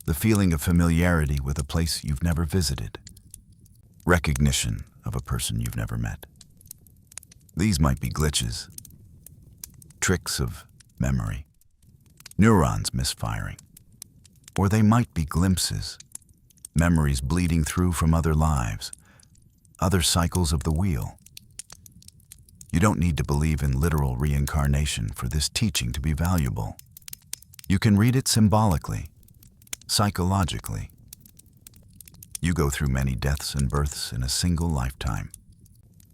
the feeling of familiarity with a place you've never visited, recognition of a person you've never met. These might be glitches, tricks of memory, neurons misfiring, or they might be glimpses, memories bleeding through from other lives, other cycles of the wheel. You don't need to believe in literal reincarnation for this teaching to be valuable. You can read it symbolically, psychologically. You go through many deaths and births in a single lifetime.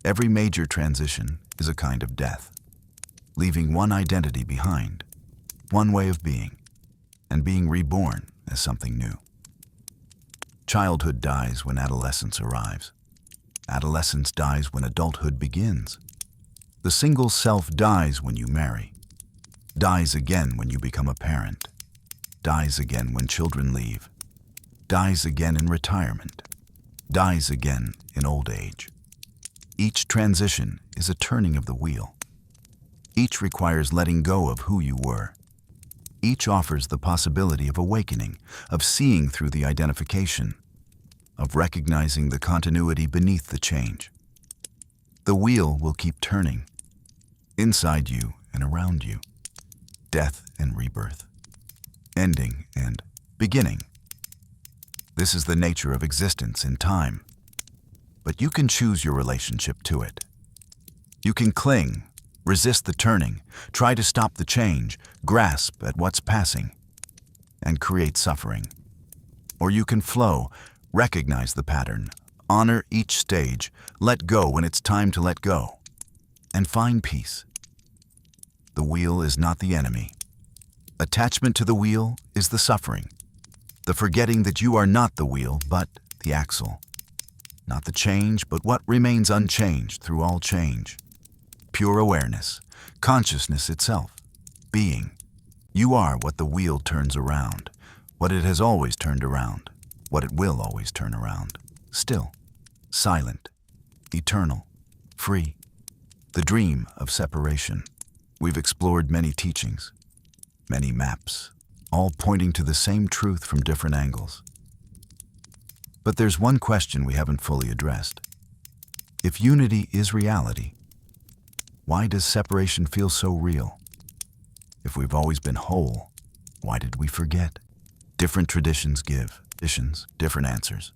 Every major transition is a kind of death, leaving one identity behind, one way of being, and being reborn as something new. Childhood dies when adolescence arrives. Adolescence dies when adulthood begins. The single self dies when you marry, dies again when you become a parent, dies again when children leave, dies again in retirement, dies again in old age. Each transition is a turning of the wheel. Each requires letting go of who you were. Each offers the possibility of awakening, of seeing through the identification, of recognizing the continuity beneath the change. The wheel will keep turning, inside you and around you, death and rebirth, ending and beginning. This is the nature of existence in time, but you can choose your relationship to it. You can cling, resist the turning, try to stop the change, grasp at what's passing, and create suffering. Or you can flow, recognize the pattern, honor each stage, let go when it's time to let go, and find peace. The wheel is not the enemy. Attachment to the wheel is the suffering, the forgetting that you are not the wheel, but the axle. Not the change, but what remains unchanged through all change. Pure awareness, consciousness itself, being. You are what the wheel turns around, what it has always turned around, what it will always turn around. Still, silent, eternal, free. The dream of separation. We've explored many teachings, many maps, all pointing to the same truth from different angles. But there's one question we haven't fully addressed. If unity is reality, why does separation feel so real? If we've always been whole, why did we forget? Different traditions give different answers.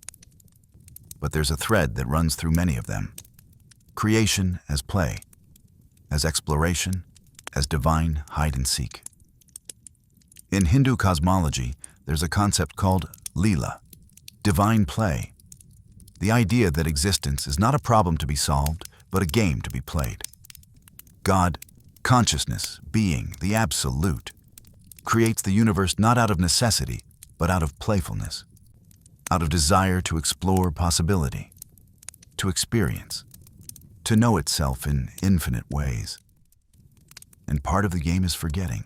But there's a thread that runs through many of them. Creation as play, as exploration, as divine hide and seek. In Hindu cosmology, there's a concept called Leela, divine play. The idea that existence is not a problem to be solved, but a game to be played. God, consciousness, being, the absolute, creates the universe not out of necessity, but out of playfulness, out of desire to explore possibility, to experience, to know itself in infinite ways. And part of the game is forgetting,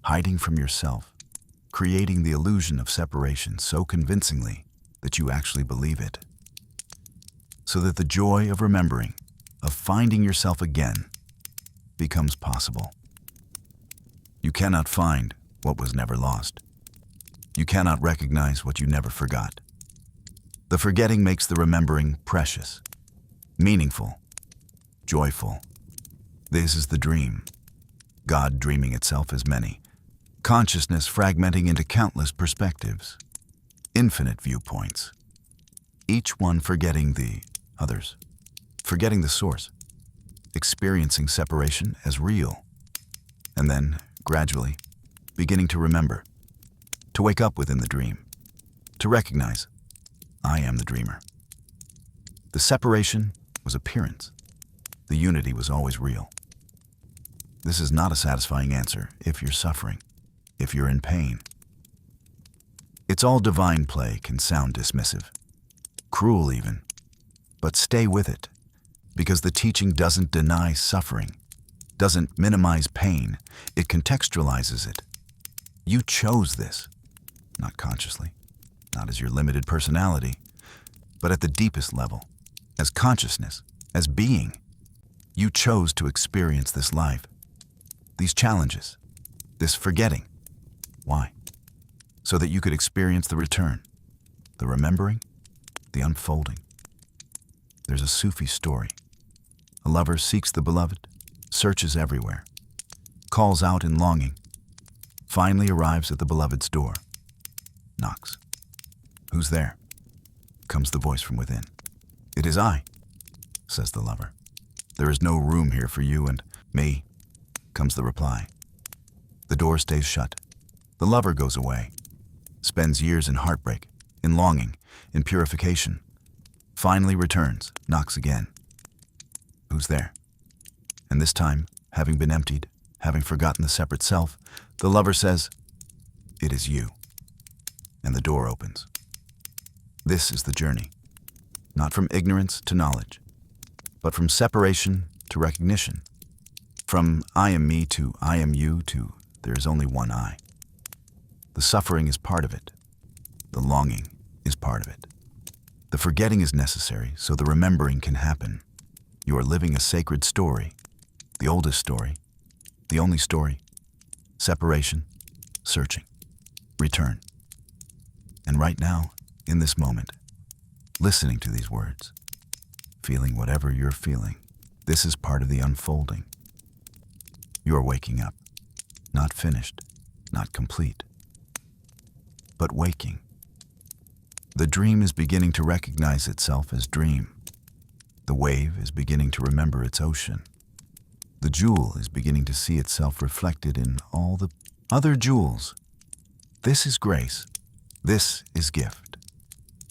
hiding from yourself, creating the illusion of separation so convincingly that you actually believe it. So that the joy of remembering, of finding yourself again, becomes possible. You cannot find what was never lost. You cannot recognize what you never forgot. The forgetting makes the remembering precious, meaningful, joyful. This is the dream. God dreaming itself as many. Consciousness fragmenting into countless perspectives. Infinite viewpoints. Each one forgetting the others. Forgetting the source. Experiencing separation as real. And then, gradually, beginning to remember. To wake up within the dream. To recognize, I am the dreamer. The separation was appearance. The unity was always real. This is not a satisfying answer if you're suffering, if you're in pain. It's all divine play can sound dismissive, cruel even, but stay with it, because the teaching doesn't deny suffering, doesn't minimize pain, it contextualizes it. You chose this, not consciously, not as your limited personality, but at the deepest level, as consciousness, as being. You chose to experience this life, these challenges, this forgetting. Why? So that you could experience the return, the remembering, the unfolding. There's a Sufi story. A lover seeks the beloved, searches everywhere, calls out in longing, finally arrives at the beloved's door, knocks. Who's there? Comes the voice from within. It is I, says the lover. There is no room here for you and me, comes the reply. The door stays shut. The lover goes away, spends years in heartbreak, in longing, in purification, finally returns, knocks again. Who's there? And this time, having been emptied, having forgotten the separate self, the lover says, it is you. And the door opens. This is the journey, not from ignorance to knowledge, but from separation to recognition, from I am me to I am you to there is only one I. The suffering is part of it. The longing is part of it. The forgetting is necessary so the remembering can happen. You are living a sacred story, the oldest story, the only story. Separation, searching, return. And right now, in this moment, listening to these words, feeling whatever you're feeling, this is part of the unfolding. You are waking up, not finished, not complete, but waking. The dream is beginning to recognize itself as dream. The wave is beginning to remember its ocean. The jewel is beginning to see itself reflected in all the other jewels. This is grace. This is gift.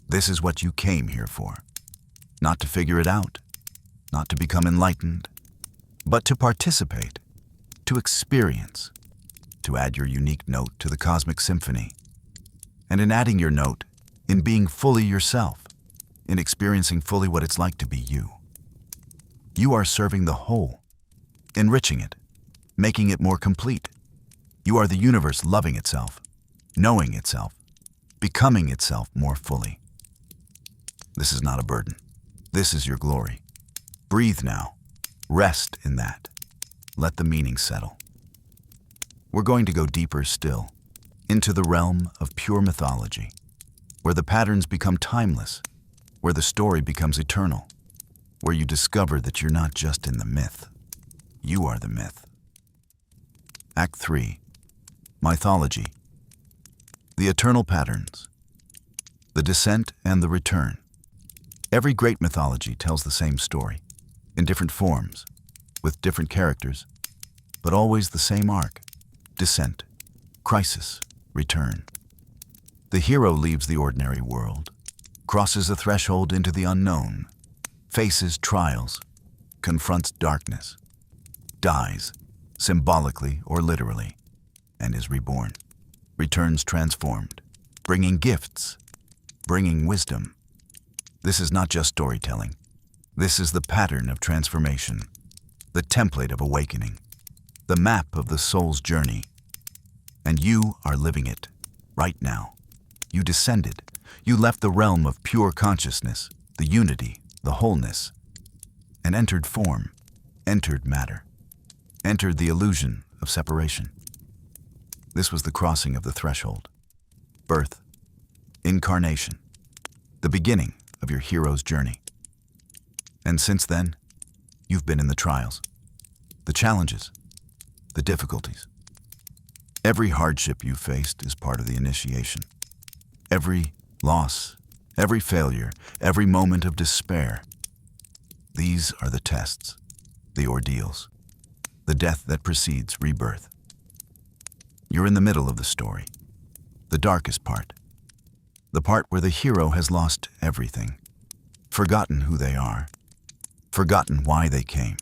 This is what you came here for. Not to figure it out, not to become enlightened, but to participate, to experience, to add your unique note to the cosmic symphony. And in adding your note, in being fully yourself, in experiencing fully what it's like to be you. You are serving the whole, enriching it, making it more complete. You are the universe loving itself, knowing itself, becoming itself more fully. This is not a burden. This is your glory. Breathe now. Rest in that. Let the meaning settle. We're going to go deeper still, into the realm of pure mythology, where the patterns become timeless, where the story becomes eternal, where you discover that you're not just in the myth. You are the myth. Act 3. Mythology. The eternal patterns. The descent and the return. Every great mythology tells the same story, in different forms, with different characters, but always the same arc: descent, crisis, return. The hero leaves the ordinary world, crosses a threshold into the unknown, faces trials, confronts darkness, dies, symbolically or literally, and is reborn, returns transformed, bringing gifts, bringing wisdom. This is not just storytelling. This is the pattern of transformation, the template of awakening, the map of the soul's journey. And you are living it right now. You descended. You left the realm of pure consciousness, the unity, the wholeness, and entered form, entered matter. entered the illusion of separation. This was the crossing of the threshold. Birth, incarnation, the beginning of your hero's journey. And since then, you've been in the trials, the challenges, the difficulties. Every hardship you faced is part of the initiation. Every loss, every failure, every moment of despair. These are the tests, the ordeals, the death that precedes rebirth. You're in the middle of the story, the darkest part, the part where the hero has lost everything, forgotten who they are, forgotten why they came,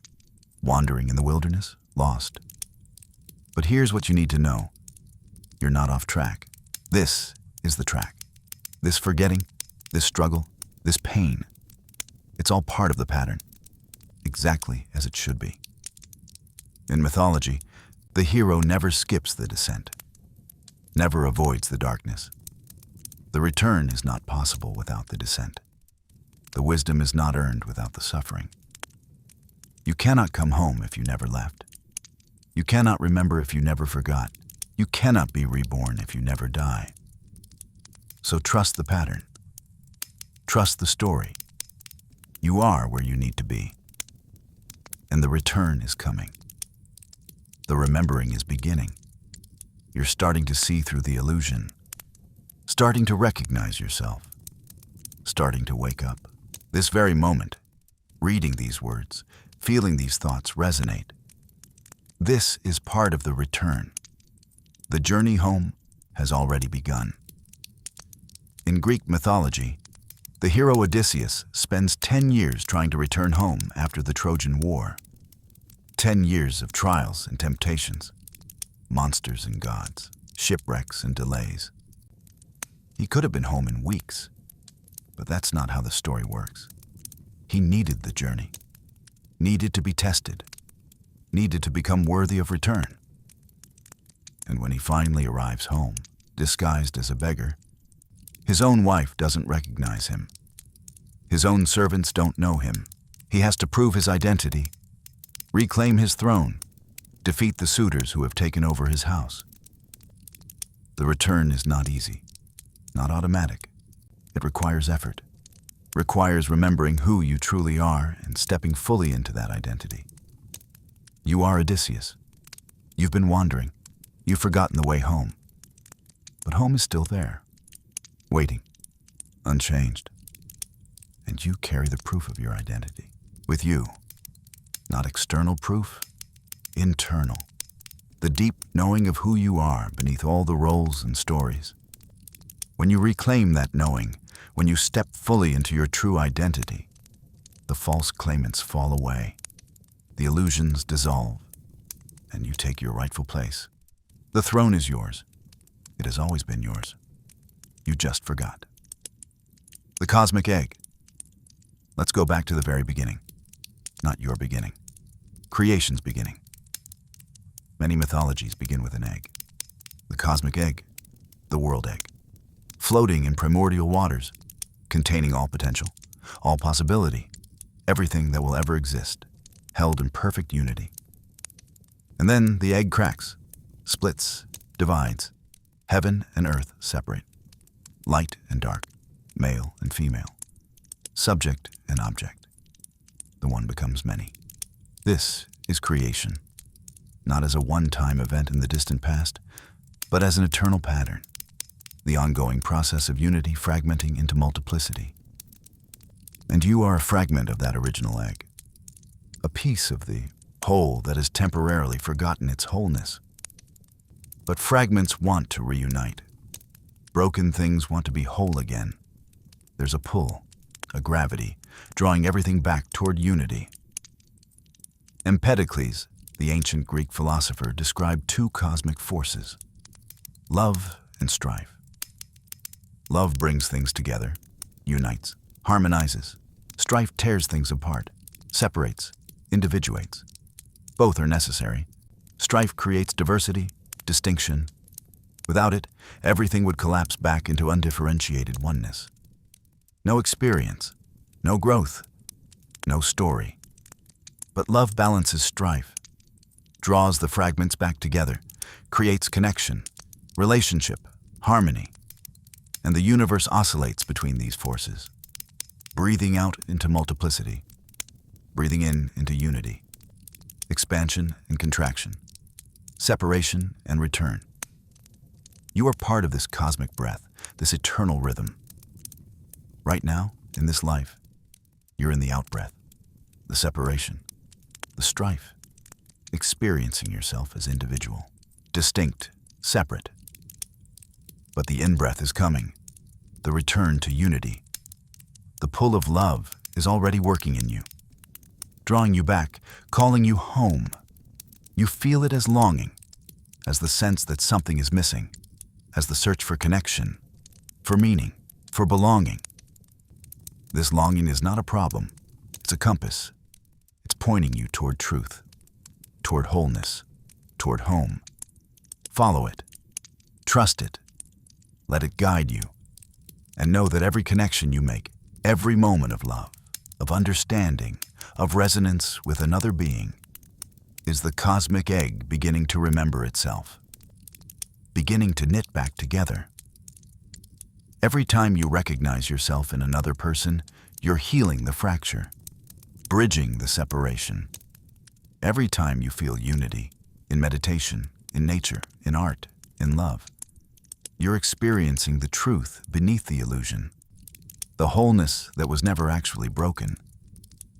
wandering in the wilderness, lost. But here's what you need to know. You're not off track. This is the track. This forgetting, this struggle, this pain, it's all part of the pattern, exactly as it should be. In mythology, the hero never skips the descent, never avoids the darkness. The return is not possible without the descent. The wisdom is not earned without the suffering. You cannot come home if you never left. You cannot remember if you never forgot. You cannot be reborn if you never die. So trust the pattern. Trust the story. You are where you need to be. And the return is coming. The remembering is beginning. You're starting to see through the illusion, starting to recognize yourself, starting to wake up. This very moment, reading these words, feeling these thoughts resonate. This is part of the return. The journey home has already begun. In Greek mythology, the hero Odysseus spends 10 years trying to return home after the Trojan War. 10 years of trials and temptations, monsters and gods, shipwrecks and delays. He could have been home in weeks, but that's not how the story works. He needed the journey, needed to be tested, needed to become worthy of return. And when he finally arrives home, disguised as a beggar, his own wife doesn't recognize him. His own servants don't know him. He has to prove his identity, reclaim his throne, defeat the suitors who have taken over his house. The return is not easy, not automatic. It requires effort, requires remembering who you truly are and stepping fully into that identity. You are Odysseus. You've been wandering. You've forgotten the way home. But home is still there, waiting, unchanged. And you carry the proof of your identity with you. Not external proof, internal. The deep knowing of who you are beneath all the roles and stories. When you reclaim that knowing, when you step fully into your true identity, the false claimants fall away, the illusions dissolve, and you take your rightful place. The throne is yours. It has always been yours. You just forgot. The cosmic egg. Let's go back to the very beginning. Not your beginning. Creation's beginning. Many mythologies begin with an egg. The cosmic egg, the world egg, floating in primordial waters, containing all potential, all possibility, everything that will ever exist, held in perfect unity. And then the egg cracks, splits, divides. Heaven and earth separate. Light and dark, male and female, subject and object. The one becomes many. This is creation, not as a one-time event in the distant past, but as an eternal pattern, the ongoing process of unity fragmenting into multiplicity. And you are a fragment of that original egg, a piece of the whole that has temporarily forgotten its wholeness. But fragments want to reunite. Broken things want to be whole again. There's a pull, a gravity, drawing everything back toward unity. Empedocles, the ancient Greek philosopher, described two cosmic forces, love and strife. Love brings things together, unites, harmonizes. Strife tears things apart, separates, individuates. Both are necessary. Strife creates diversity, distinction. Without it, everything would collapse back into undifferentiated oneness. No experience, no growth, no story. But love balances strife, draws the fragments back together, creates connection, relationship, harmony, and the universe oscillates between these forces, breathing out into multiplicity, breathing in into unity, expansion and contraction, separation and return. You are part of this cosmic breath, this eternal rhythm. Right now, in this life, you're in the out-breath, the separation, the strife, experiencing yourself as individual, distinct, separate. But the in-breath is coming, the return to unity. The pull of love is already working in you, drawing you back, calling you home. You feel it as longing, as the sense that something is missing, as the search for connection, for meaning, for belonging. This longing is not a problem, it's a compass. It's pointing you toward truth, toward wholeness, toward home. Follow it, trust it, let it guide you, and know that every connection you make, every moment of love, of understanding, of resonance with another being, is the cosmic egg beginning to remember itself, beginning to knit back together. Every time you recognize yourself in another person, you're healing the fracture, bridging the separation. Every time you feel unity, in meditation, in nature, in art, in love, you're experiencing the truth beneath the illusion, the wholeness that was never actually broken.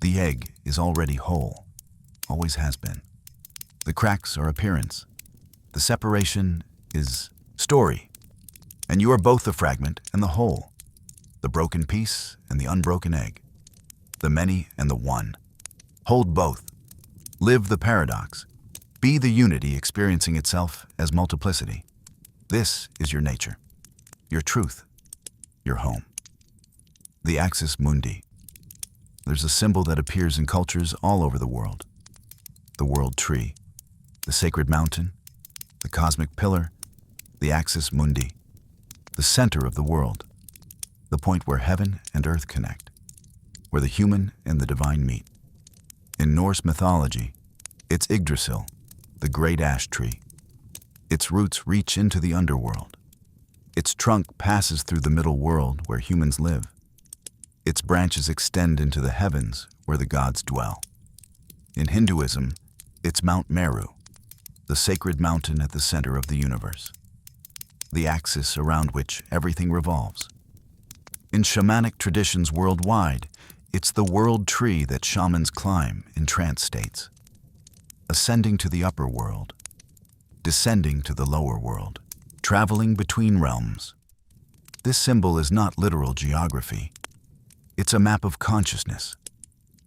The egg is already whole, always has been. The cracks are appearance. The separation is story. And you are both the fragment and the whole, the broken piece and the unbroken egg, the many and the one. Hold both. Live the paradox. Be the unity experiencing itself as multiplicity. This is your nature, your truth, your home. The axis mundi. There's a symbol that appears in cultures all over the world. The world tree, the sacred mountain, the cosmic pillar, the axis mundi. The center of the world, the point where heaven and earth connect, where the human and the divine meet. In Norse mythology, it's Yggdrasil, the great ash tree. Its roots reach into the underworld. Its trunk passes through the middle world where humans live. Its branches extend into the heavens where the gods dwell. In Hinduism, it's Mount Meru, the sacred mountain at the center of the universe, the axis around which everything revolves. In shamanic traditions worldwide, it's the world tree that shamans climb in trance states, ascending to the upper world, descending to the lower world, traveling between realms. This symbol is not literal geography. It's a map of consciousness,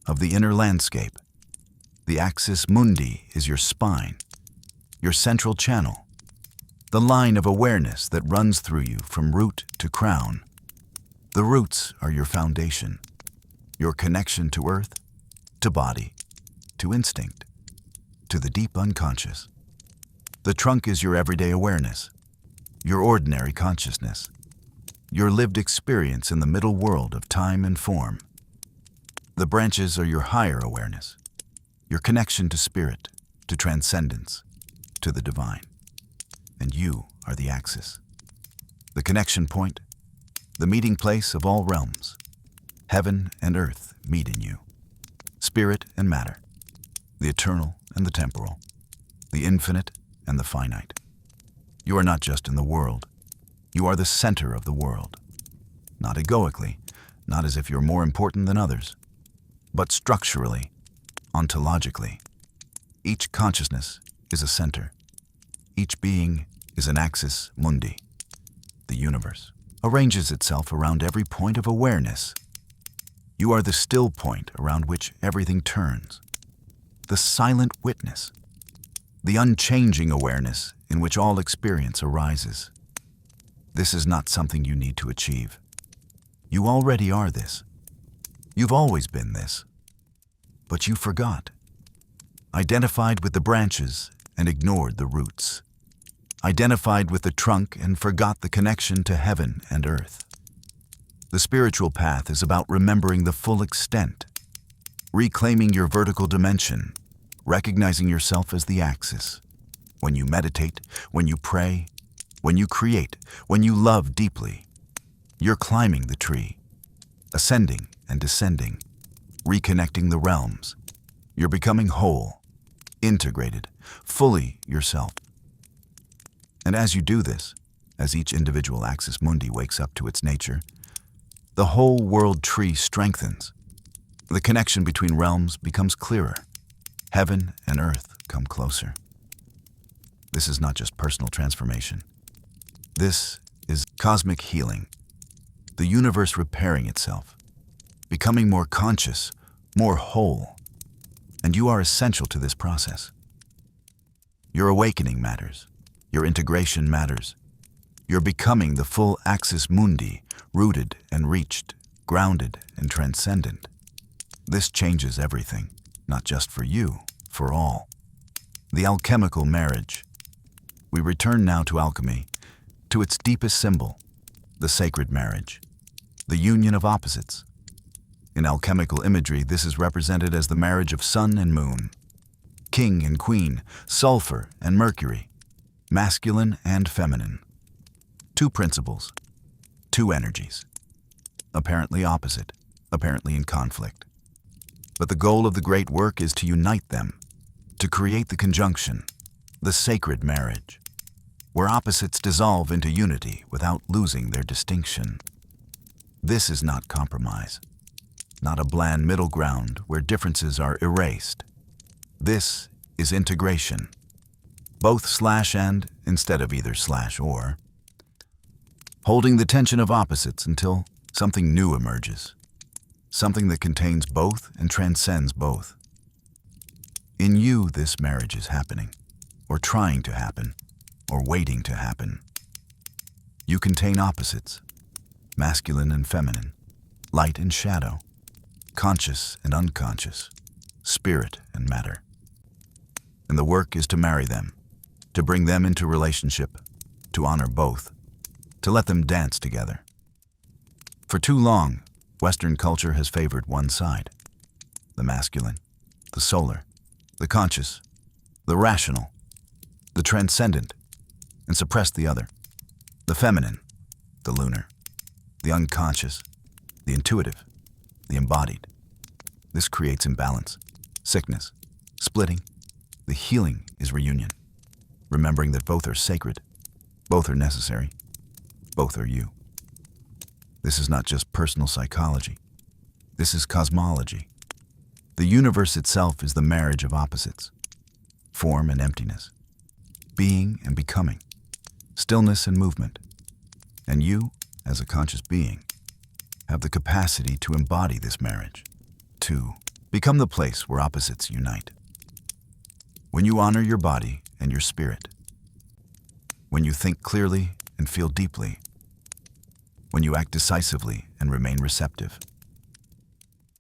of the inner landscape. The axis mundi is your spine, your central channel, the line of awareness that runs through you from root to crown. The roots are your foundation, your connection to earth, to body, to instinct, to the deep unconscious. The trunk is your everyday awareness, your ordinary consciousness, your lived experience in the middle world of time and form. The branches are your higher awareness, your connection to spirit, to transcendence, to the divine. And you are the axis, the connection point, the meeting place of all realms. Heaven and earth meet in you, spirit and matter, the eternal and the temporal, the infinite and the finite. You are not just in the world, you are the center of the world. Not egoically, not as if you're more important than others, but structurally, ontologically. Each consciousness is a center. Each being is an axis mundi. The universe arranges itself around every point of awareness. You are the still point around which everything turns, the silent witness, the unchanging awareness in which all experience arises. This is not something you need to achieve. You already are this. You've always been this. But you forgot, identified with the branches and ignored the roots, identified with the trunk and forgot the connection to heaven and earth. The spiritual path is about remembering the full extent, reclaiming your vertical dimension, recognizing yourself as the axis. When you meditate, when you pray, when you create, when you love deeply, you're climbing the tree, ascending and descending, reconnecting the realms. You're becoming whole, integrated, fully yourself. And as you do this, as each individual axis mundi wakes up to its nature, the whole world tree strengthens. The connection between realms becomes clearer. Heaven and earth come closer. This is not just personal transformation. This is cosmic healing, the universe repairing itself, becoming more conscious, more whole. And you are essential to this process. Your awakening matters. Your integration matters. You're becoming the full axis mundi, rooted and reached, grounded and transcendent. This changes everything, not just for you, for all. The alchemical marriage. We return now to alchemy, to its deepest symbol, the sacred marriage, the union of opposites. In alchemical imagery, this is represented as the marriage of sun and moon, king and queen, sulfur and mercury, masculine and feminine. Two principles, two energies, apparently opposite, apparently in conflict. But the goal of the great work is to unite them, to create the conjunction, the sacred marriage, where opposites dissolve into unity without losing their distinction. This is not compromise, not a bland middle ground where differences are erased. This is integration, both slash and instead of either slash or, holding the tension of opposites until something new emerges, something that contains both and transcends both. In you, this marriage is happening, or trying to happen, or waiting to happen. You contain opposites, masculine and feminine, light and shadow, conscious and unconscious, spirit and matter. And the work is to marry them, to bring them into relationship, to honor both, to let them dance together. For too long, Western culture has favored one side, the masculine, the solar, the conscious, the rational, the transcendent, and suppressed the other, the feminine, the lunar, the unconscious, the intuitive, the embodied. This creates imbalance, sickness, splitting. The healing is reunion, remembering that both are sacred, both are necessary, both are you. This is not just personal psychology. This is cosmology. The universe itself is the marriage of opposites, form and emptiness, being and becoming, stillness and movement. And you, as a conscious being, have the capacity to embody this marriage, to become the place where opposites unite. When you honor your body and your spirit, when you think clearly and feel deeply, when you act decisively and remain receptive,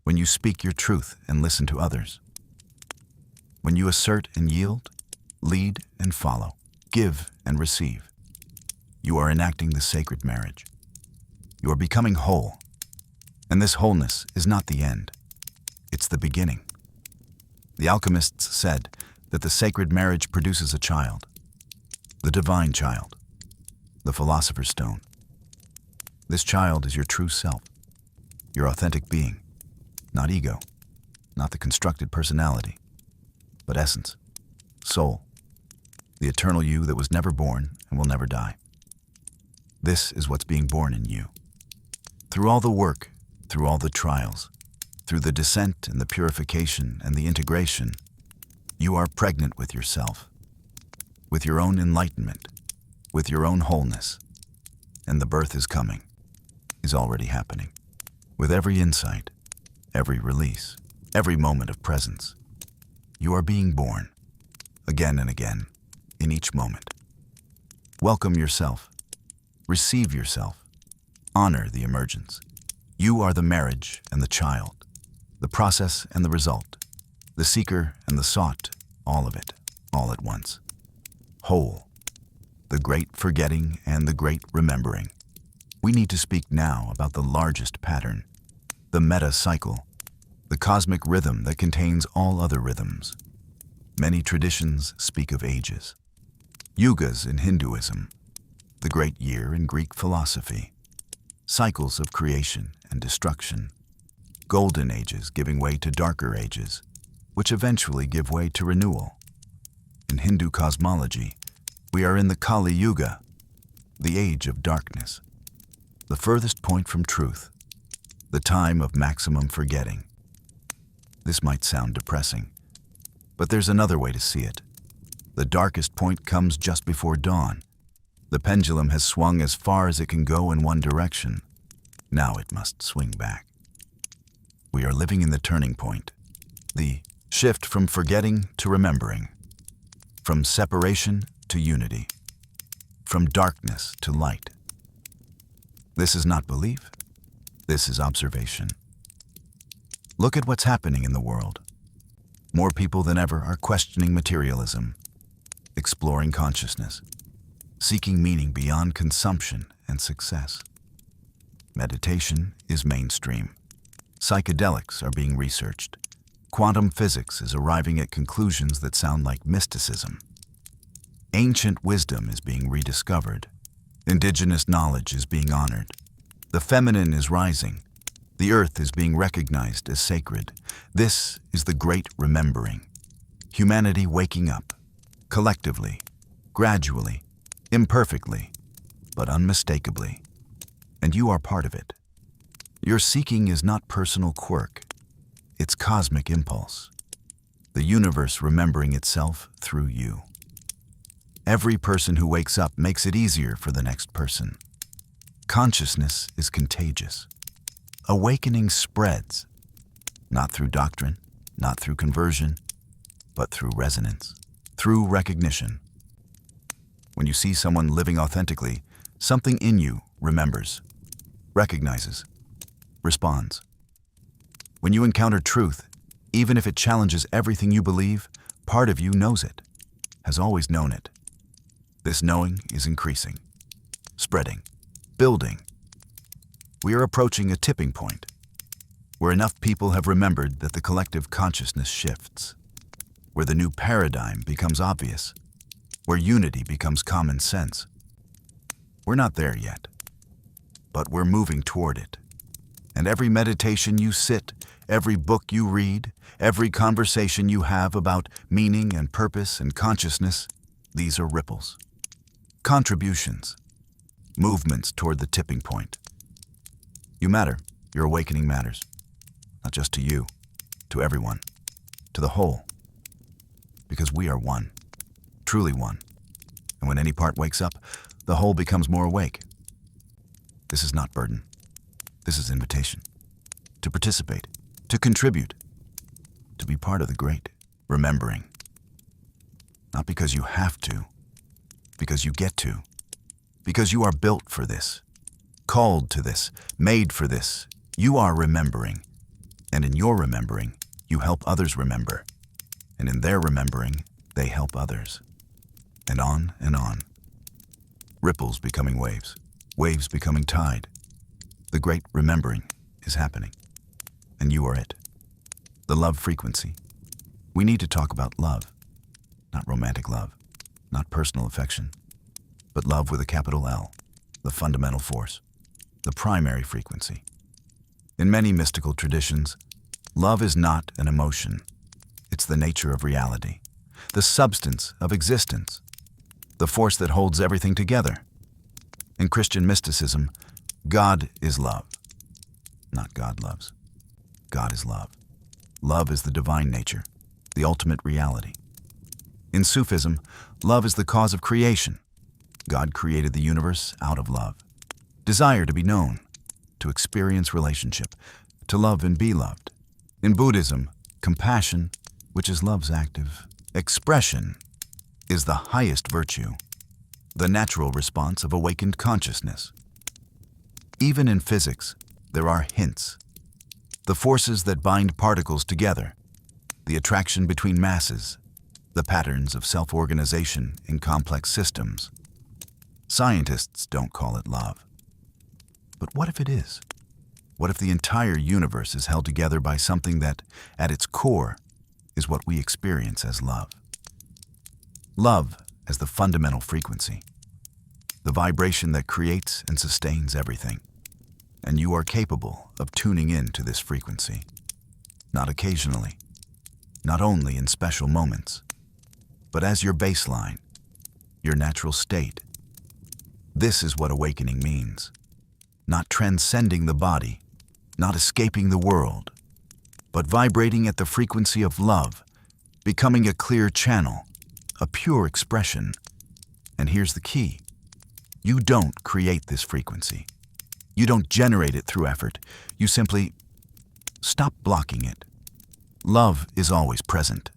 when you speak your truth and listen to others, when you assert and yield, lead and follow, give and receive, you are enacting the sacred marriage. You are becoming whole, and this wholeness is not the end, it's the beginning. The alchemists said that the sacred marriage produces a child, the divine child, the philosopher's stone. This child is your true self, your authentic being, not ego, not the constructed personality, but essence, soul, the eternal you that was never born and will never die. This is what's being born in you. Through all the work, through all the trials, through the descent and the purification and the integration, you are pregnant with yourself, with your own enlightenment, with your own wholeness. And the birth is coming, is already happening. With every insight, every release, every moment of presence, you are being born, again and again, in each moment. Welcome yourself. Receive yourself. Honor the emergence. You are the marriage and the child, the process and the result, the seeker and the sought, all of it, all at once. Whole, the great forgetting and the great remembering. We need to speak now about the largest pattern, the meta cycle, the cosmic rhythm that contains all other rhythms. Many traditions speak of ages. Yugas in Hinduism, the great year in Greek philosophy, cycles of creation and destruction, golden ages giving way to darker ages, which eventually give way to renewal. In Hindu cosmology, we are in the Kali Yuga, the age of darkness, the furthest point from truth, the time of maximum forgetting. This might sound depressing, but there's another way to see it. The darkest point comes just before dawn. The pendulum has swung as far as it can go in one direction. Now it must swing back. We are living in the turning point, the shift from forgetting to remembering, from separation to unity, from darkness to light. This is not belief. This is observation. Look at what's happening in the world. More people than ever are questioning materialism, exploring consciousness, seeking meaning beyond consumption and success. Meditation is mainstream. Psychedelics are being researched. Quantum physics is arriving at conclusions that sound like mysticism. Ancient wisdom is being rediscovered. Indigenous knowledge is being honored. The feminine is rising. The earth is being recognized as sacred. This is the great remembering. Humanity waking up, collectively, gradually, imperfectly, but unmistakably. And you are part of it. Your seeking is not personal quirk. It's cosmic impulse. The universe remembering itself through you. Every person who wakes up makes it easier for the next person. Consciousness is contagious. Awakening spreads, not through doctrine, not through conversion, but through resonance, through recognition. When you see someone living authentically, something in you remembers, recognizes, responds. When you encounter truth, even if it challenges everything you believe, part of you knows it, has always known it. This knowing is increasing, spreading, building. We are approaching a tipping point, where enough people have remembered that the collective consciousness shifts, where the new paradigm becomes obvious, where unity becomes common sense. We're not there yet, but we're moving toward it. And every meditation you sit, every book you read, every conversation you have about meaning and purpose and consciousness, these are ripples, contributions, movements toward the tipping point. You matter. Your awakening matters. Not just to you, to everyone, to the whole. Because we are one, truly one. And when any part wakes up, the whole becomes more awake. This is not burden. This is invitation. To participate, to contribute, to be part of the great remembering. Not because you have to, because you get to. Because you are built for this. Called to this, made for this. You are remembering. And in your remembering, you help others remember. And in their remembering, they help others. And on and on. Ripples becoming waves, waves becoming tide. The great remembering is happening. And you are it. The love frequency. We need to talk about love. Not romantic love, not personal affection, but love with a capital L, the fundamental force. The primary frequency. In many mystical traditions, love is not an emotion. It's the nature of reality, the substance of existence, the force that holds everything together. In Christian mysticism, God is love. Not God loves. God is love. Love is the divine nature, the ultimate reality. In Sufism, love is the cause of creation. God created the universe out of love. Desire to be known, to experience relationship, to love and be loved. In Buddhism, compassion, which is love's active expression, is the highest virtue, the natural response of awakened consciousness. Even in physics, there are hints. The forces that bind particles together, the attraction between masses, the patterns of self-organization in complex systems. Scientists don't call it love. But what if it is? What if the entire universe is held together by something that, at its core, is what we experience as love? Love as the fundamental frequency, the vibration that creates and sustains everything. And you are capable of tuning in to this frequency, not occasionally, not only in special moments, but as your baseline, your natural state. This is what awakening means. Not transcending the body, not escaping the world, but vibrating at the frequency of love, becoming a clear channel, a pure expression. And here's the key. You don't create this frequency. You don't generate it through effort. You simply stop blocking it. Love is always present,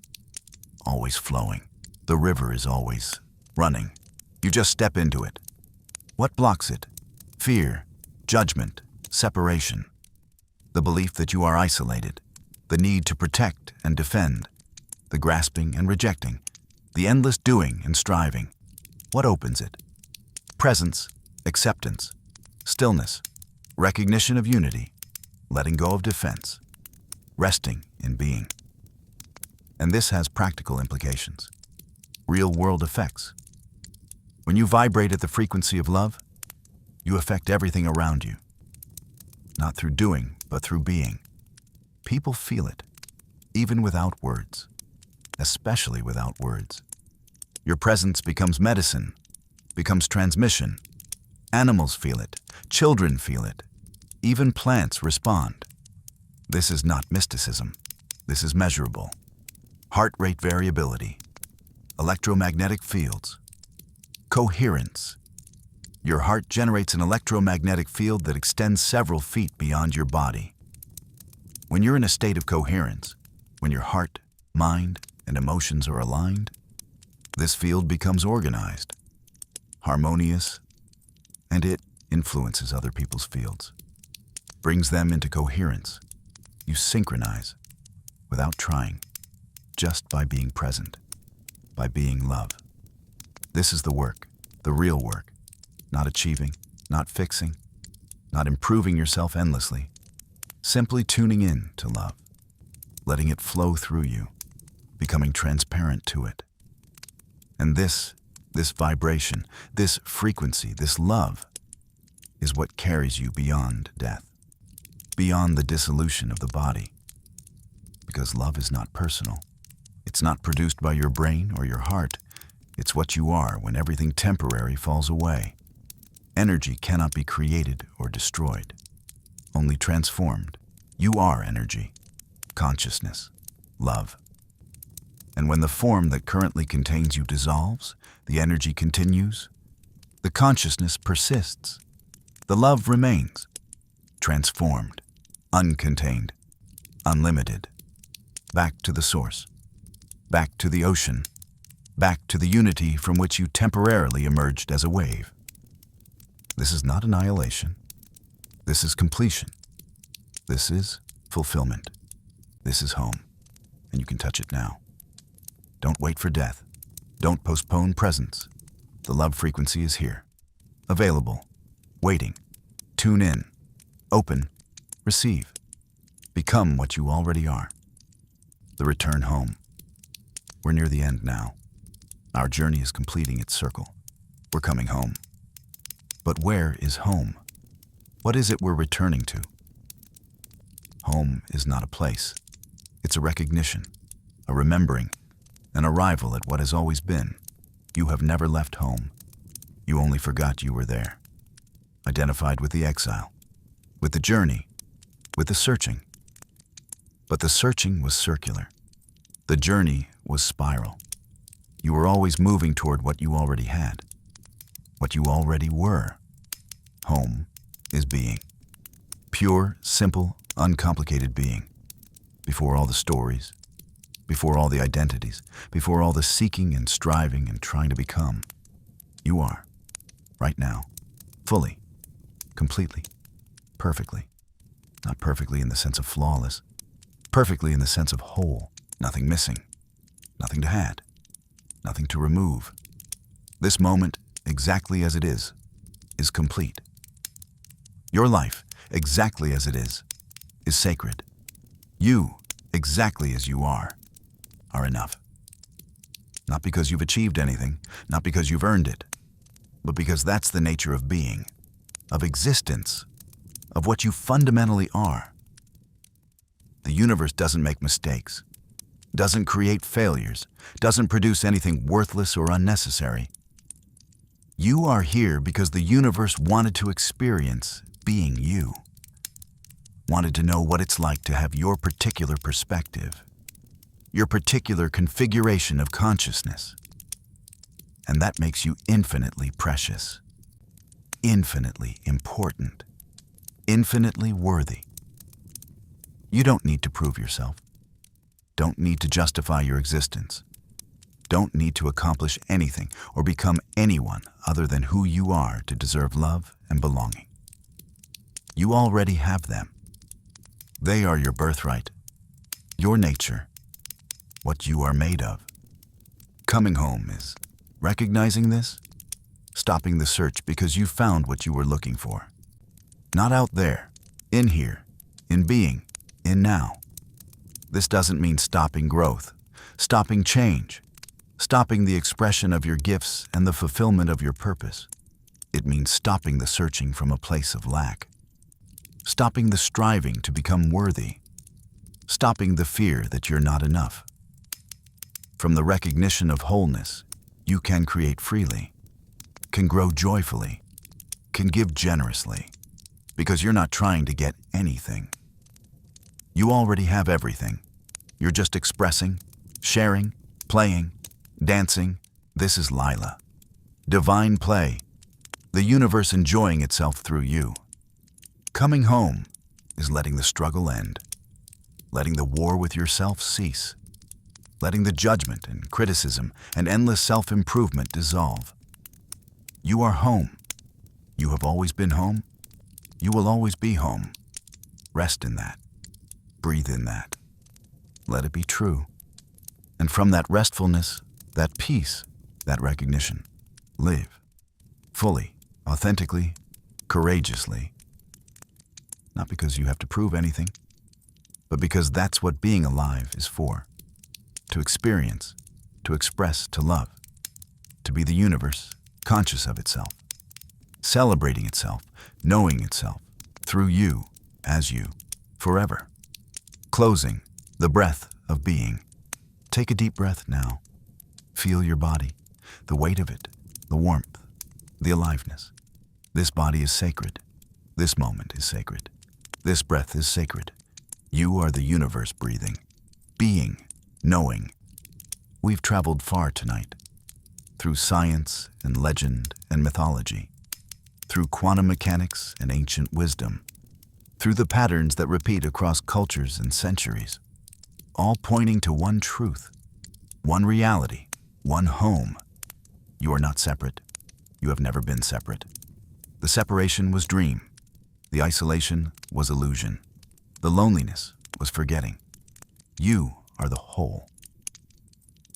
always flowing. The river is always running. You just step into it. What blocks it? Fear, judgment, separation. The belief that you are isolated, the need to protect and defend, the grasping and rejecting, the endless doing and striving. What opens it? Presence, acceptance, stillness, recognition of unity, letting go of defense, resting in being. And this has practical implications, real-world effects. When you vibrate at the frequency of love, you affect everything around you, not through doing, but through being. People feel it, even without words, especially without words. Your presence becomes medicine, becomes transmission. Animals feel it, children feel it, even plants respond. This is not mysticism. This is measurable. Heart rate variability, electromagnetic fields, coherence. Your heart generates an electromagnetic field that extends several feet beyond your body. When you're in a state of coherence, when your heart, mind, and emotions are aligned, this field becomes organized, harmonious, and it influences other people's fields, brings them into coherence. You synchronize without trying, just by being present, by being love. This is the work, the real work, not achieving, not fixing, not improving yourself endlessly, simply tuning in to love, letting it flow through you, becoming transparent to it. And this vibration, this frequency, this love, is what carries you beyond death, beyond the dissolution of the body. Because love is not personal. It's not produced by your brain or your heart. It's what you are when everything temporary falls away. Energy cannot be created or destroyed, only transformed. You are energy, consciousness, love. And when the form that currently contains you dissolves, the energy continues, the consciousness persists, the love remains, transformed, uncontained, unlimited, back to the source, back to the ocean, back to the unity from which you temporarily emerged as a wave. This is not annihilation. This is completion. This is fulfillment. This is home, and you can touch it now. Don't wait for death. Don't postpone presence. The love frequency is here, available, waiting. Tune in, open, receive. Become what you already are. The return home. We're near the end now. Our journey is completing its circle. We're coming home. But where is home? What is it we're returning to? Home is not a place. It's a recognition, a remembering, an arrival at what has always been. You have never left home. You only forgot you were there. Identified with the exile, with the journey, with the searching. But the searching was circular. The journey was spiral. You were always moving toward what you already had, what you already were. Home is being. Pure, simple, uncomplicated being. Before all the stories, before all the identities, before all the seeking and striving and trying to become. You are, right now, fully, completely, perfectly. Not perfectly in the sense of flawless, perfectly in the sense of whole, nothing missing, nothing to add, nothing to remove. This moment, exactly as it is complete. Your life, exactly as it is sacred. You, exactly as you are enough. Not because you've achieved anything, not because you've earned it, but because that's the nature of being, of existence, of what you fundamentally are. The universe doesn't make mistakes, doesn't create failures, doesn't produce anything worthless or unnecessary. You are here because the universe wanted to experience being you, wanted to know what it's like to have your particular perspective, your particular configuration of consciousness. And that makes you infinitely precious, infinitely important, infinitely worthy. You don't need to prove yourself, don't need to justify your existence, don't need to accomplish anything or become anyone other than who you are to deserve love and belonging. You already have them. They are your birthright, your nature, what you are made of. Coming home is recognizing this, stopping the search because you found what you were looking for. Not out there, in here, in being, in now. This doesn't mean stopping growth, stopping change, stopping the expression of your gifts and the fulfillment of your purpose. It means stopping the searching from a place of lack, stopping the striving to become worthy, stopping the fear that you're not enough. From the recognition of wholeness, you can create freely, can grow joyfully, can give generously, because you're not trying to get anything. You already have everything. You're just expressing, sharing, playing, dancing. This is Lila. Divine play, the universe enjoying itself through you. Coming home is letting the struggle end, letting the war with yourself cease, letting the judgment and criticism and endless self-improvement dissolve. You are home. You have always been home. You will always be home. Rest in that. Breathe in that. Let it be true. And from that restfulness, that peace, that recognition, live fully, authentically, courageously. Not because you have to prove anything, but because that's what being alive is for. To experience, to express, to love, to be the universe, conscious of itself, celebrating itself, knowing itself, through you, as you, forever. Closing, the breath of being. Take a deep breath now. Feel your body, the weight of it, the warmth, the aliveness. This body is sacred. This moment is sacred. This breath is sacred. You are the universe breathing, being, knowing. We've traveled far tonight, through science and legend and mythology, through quantum mechanics and ancient wisdom, through the patterns that repeat across cultures and centuries, all pointing to one truth, one reality, one home. You are not separate. You have never been separate. The separation was dream. The isolation was illusion. The loneliness was forgetting. You are the whole,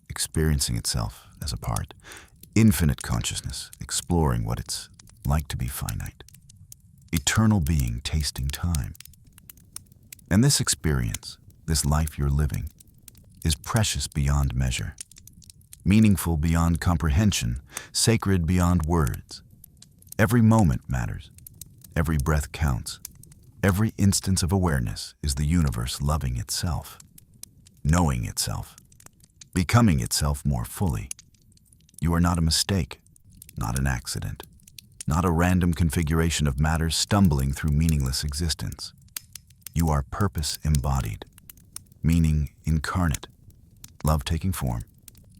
experiencing itself as a part, infinite consciousness, exploring what it's like to be finite, eternal being tasting time. And this experience, this life you're living, is precious beyond measure, meaningful beyond comprehension, sacred beyond words. Every moment matters. Every breath counts. Every instance of awareness is the universe loving itself, knowing itself, becoming itself more fully. You are not a mistake, not an accident, not a random configuration of matter stumbling through meaningless existence. You are purpose embodied, meaning incarnate, love taking form,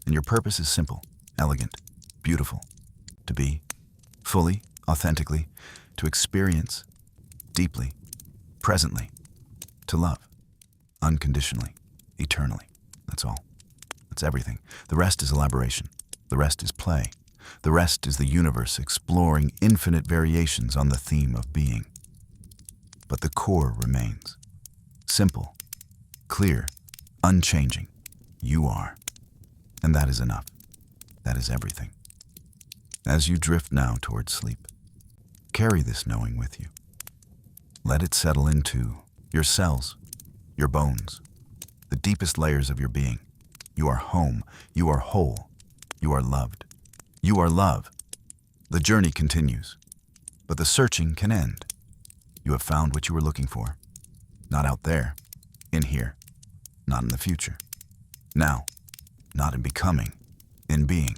and your purpose is simple, elegant, beautiful, to be, fully, authentically, to experience, deeply, presently, to love, unconditionally, eternally. That's all. That's everything. The rest is elaboration. The rest is play. The rest is the universe exploring infinite variations on the theme of being. But the core remains. Simple, clear, unchanging. You are. And that is enough. That is everything. As you drift now towards sleep, carry this knowing with you. Let it settle into your cells, your bones, the deepest layers of your being. You are home. You are whole. You are loved. You are love. The journey continues, but the searching can end. You have found what you were looking for. Not out there, in here, not in the future. Now, not in becoming, in being.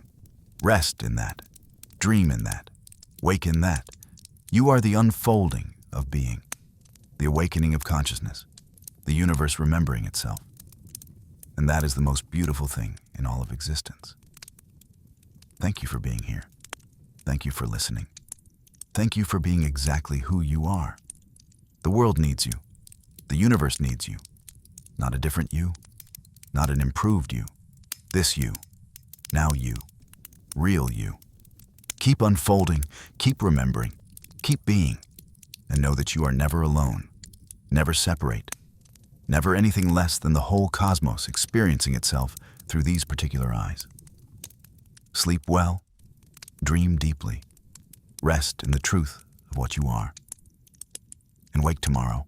Rest in that. Dream in that. Wake in that. You are the unfolding of being, the awakening of consciousness, the universe remembering itself. And that is the most beautiful thing in all of existence. Thank you for being here. Thank you for listening. Thank you for being exactly who you are. The world needs you. The universe needs you. Not a different you, not an improved you. This you, now you, real you. Keep unfolding, keep remembering, keep being, and know that you are never alone, never separate, never anything less than the whole cosmos experiencing itself through these particular eyes. Sleep well, dream deeply, rest in the truth of what you are, and wake tomorrow,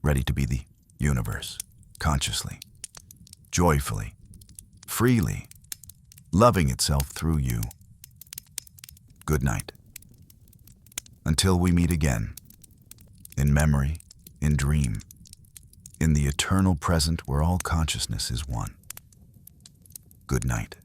ready to be the universe, consciously, joyfully, freely, loving itself through you. Good night. Until we meet again, in memory, in dream, in the eternal present where all consciousness is one. Good night.